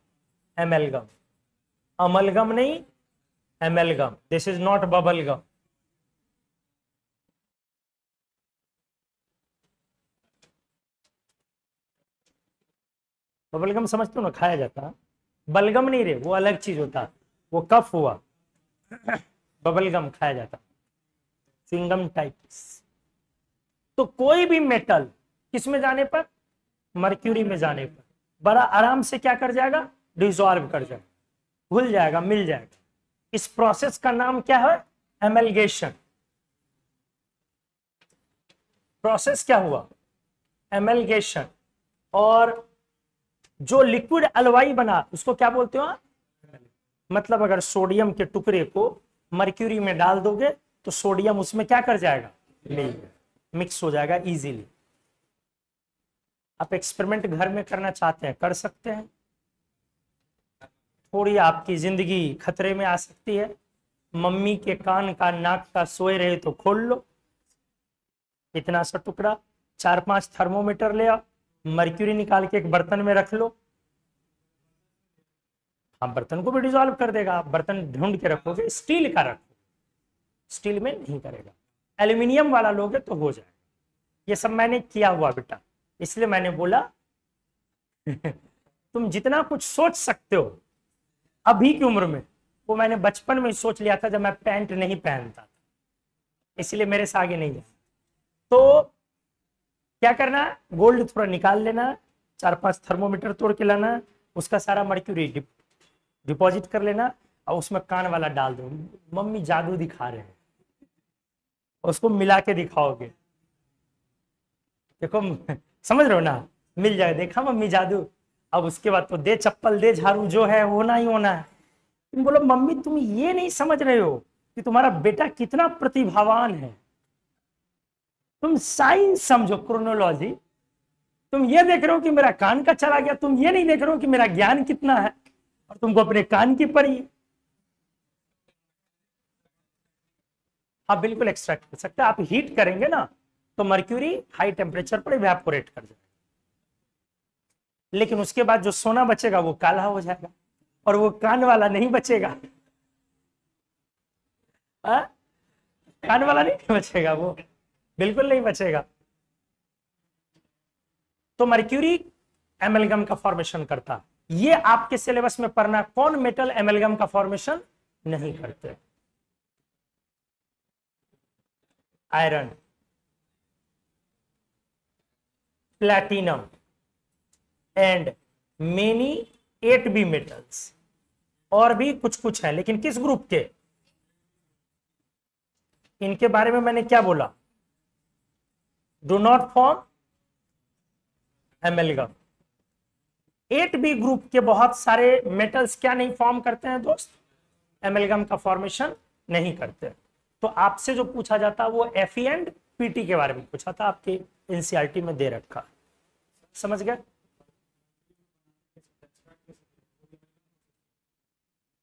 एमेलगम, अमलगम नहीं, एमेलगम। This is not bubble gum. Bubblegum समझते हो ना, खाया जाता। बलगम नहीं रे, वो अलग चीज होता, वो कफ हुआ। बबलगम खाया जाता, सिंगम टाइप्स। तो कोई भी मेटल किस में जाने पर, मर्क्यूरी में जाने पर बड़ा आराम से क्या कर जाएगा, डिसॉल्व कर जाएगा, घुल जाएगा, मिल जाएगा। इस प्रोसेस का नाम क्या है, एमलगेशन। प्रोसेस क्या हुआ, एमलगेशन। और जो लिक्विड अलवाई बना उसको क्या बोलते हो, मतलब अगर सोडियम के टुकड़े को मर्क्यूरी में डाल दोगे तो सोडियम उसमें क्या कर जाएगा, मिक्स हो जाएगा इजीली। आप एक्सपेरिमेंट घर में करना चाहते हैं कर सकते हैं, थोड़ी आपकी जिंदगी खतरे में आ सकती है। मम्मी के कान का नाक का सोए रहे तो खोल लो, इतना सा टुकड़ा, 4-5 थर्मोमीटर ले आओ, मर्क्यूरी निकाल के एक बर्तन में रख लो। आप बर्तन को भी डिसॉल्व कर देगा। आप बर्तन ढूंढ के रखोगे, स्टील का रखो, स्टील में नहीं करेगा। एल्यूमिनियम वाला लोगे तो हो जाएगा। ये सब मैंने किया हुआ बेटा, इसलिए मैंने बोला तुम जितना कुछ सोच सकते हो अभी की उम्र में, वो मैंने बचपन में सोच लिया था जब मैं पैंट नहीं पहनता था, इसलिए मेरे से आगे नहीं गया। तो क्या करना, गोल्ड थोड़ा निकाल लेना, 4-5 थर्मोमीटर तोड़ के लाना, उसका सारा मर्क्यूरी डिपॉजिट कर लेना और उसमें कान वाला डाल दो। मम्मी जादू दिखा रहे हैं, उसको मिला के दिखाओगे, देखो समझ रहे हो ना, मिल जाए, देखा मम्मी जादू। अब उसके बाद तो दे चप्पल दे झाड़ू, जो है होना ही होना है। तुम बोलो मम्मी तुम ये नहीं समझ रहे हो कि तुम्हारा बेटा कितना प्रतिभावान है, तुम साइंस समझो, क्रोनोलॉजी। तुम ये देख रहे हो कि मेरा कान का चला गया, तुम ये नहीं देख रहे हो कि मेरा ज्ञान कितना है और तुमको अपने कान की पड़ी है। आप बिल्कुल एक्सट्रैक्ट कर सकते हैं। आप हीट करेंगे ना तो मर्क्यूरी हाई टेम्परेचर पर इवेपोरेट कर जाएगा, लेकिन उसके बाद जो सोना बचेगा वो काला हो जाएगा और वो कान वाला नहीं बचेगा। कान वाला नहीं बचेगा, वो बिल्कुल नहीं बचेगा। तो मर्क्यूरी एमेलगम का फॉर्मेशन करता, ये आपके सिलेबस में पढ़ना, कौन मेटल एमेलगम का फॉर्मेशन नहीं करते। Iron, platinum and many 8B metals, और भी कुछ कुछ है, लेकिन किस ग्रुप के, इनके बारे में मैंने क्या बोला, do not form एमेलगम। 8B group के बहुत सारे मेटल्स क्या नहीं फॉर्म करते हैं दोस्त, एमेलगम का फॉर्मेशन नहीं करते। तो आपसे जो पूछा जाता है वो Fe एंड Pt के बारे में पूछा था, आपके एनसीईआरटी में दे रखा, समझ गए।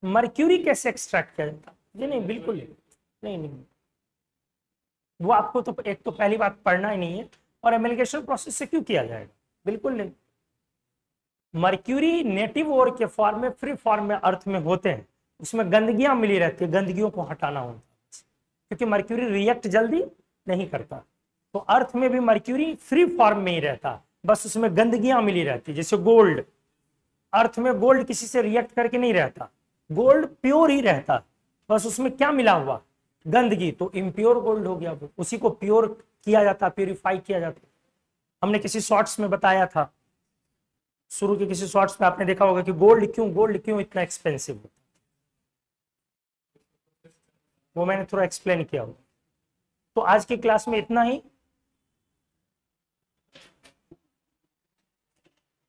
मर्क्यूरी कैसे एक्सट्रैक्ट किया जाता, जी नहीं बिल्कुल नहीं, नहीं वो आपको तो एक तो पहली बात पढ़ना ही नहीं है, और एमेलगेशन प्रोसेस से क्यों किया जाएगा, बिल्कुल नहीं। मर्क्यूरी नेटिव ओर के फॉर्म में, फ्री फॉर्म में अर्थ में होते हैं, उसमें गंदगियां मिली रहती है, गंदगियों को हटाना होता है, क्योंकि मर्क्यूरी रिएक्ट जल्दी नहीं करता। तो अर्थ में भी मर्क्यूरी फ्री फॉर्म में ही रहता, बस उसमें गंदगियां मिली रहती, जैसे गोल्ड। अर्थ में गोल्ड किसी से रिएक्ट करके नहीं रहता, गोल्ड प्योर ही रहता, बस उसमें क्या मिला हुआ, गंदगी, तो इम्प्योर गोल्ड हो गया। उसी को प्योर किया जाता, प्योरीफाई किया जाता। हमने किसी शॉर्ट्स में बताया था, शुरू के किसी शॉर्ट्स में आपने देखा होगा कि गोल्ड क्यों इतना एक्सपेंसिव होता, वो मैंने थोड़ा एक्सप्लेन किया होगा। तो आज की क्लास में इतना ही।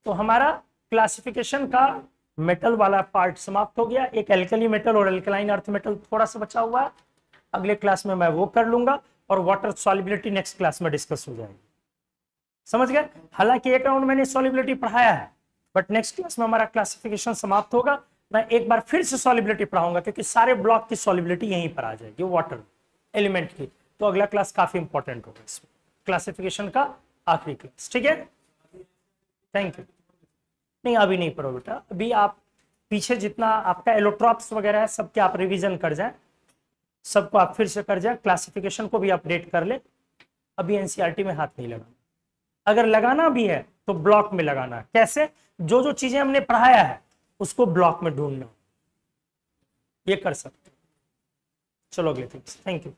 तो हमारा क्लासिफिकेशन का मेटल वाला पार्ट समाप्त हो गया। एक एल्कली मेटल और एल्कलाइन अर्थ मेटल थोड़ा सा बचा हुआ है, अगले क्लास में मैं वो कर लूंगा, और वाटर सॉल्युबिलिटी नेक्स्ट क्लास में डिस्कस हो जाएगी, समझ गए। हालांकि एक राउंड मैंने सॉल्युबिलिटी पढ़ाया है, बट नेक्स्ट क्लास में हमारा क्लासिफिकेशन समाप्त होगा। मैं एक बार फिर से सॉल्युबिलिटी पढ़ाऊंगा, क्योंकि सारे ब्लॉक की सॉल्युबिलिटी यहीं पर आ जाएगी वाटर एलिमेंट की। तो अगला क्लास काफी इंपॉर्टेंट होगा, इसमें क्लासिफिकेशन का आखिरी क्लास, ठीक है। Thank you. नहीं अभी नहीं पढ़ो बेटा, अभी आप पीछे जितना आपका एलोट्रॉप्स वगैरह है सबके आप रिवीजन कर जाएं, सबको आप फिर से कर जाएं, क्लासिफिकेशन को भी अपडेट कर ले। अभी एनसीईआरटी में हाथ नहीं लगाना, अगर लगाना भी है तो ब्लॉक में लगाना है। कैसे? जो जो चीजें हमने पढ़ाया है उसको ब्लॉक में ढूंढना, ये कर सकते। चलो अगले, थैंक यू।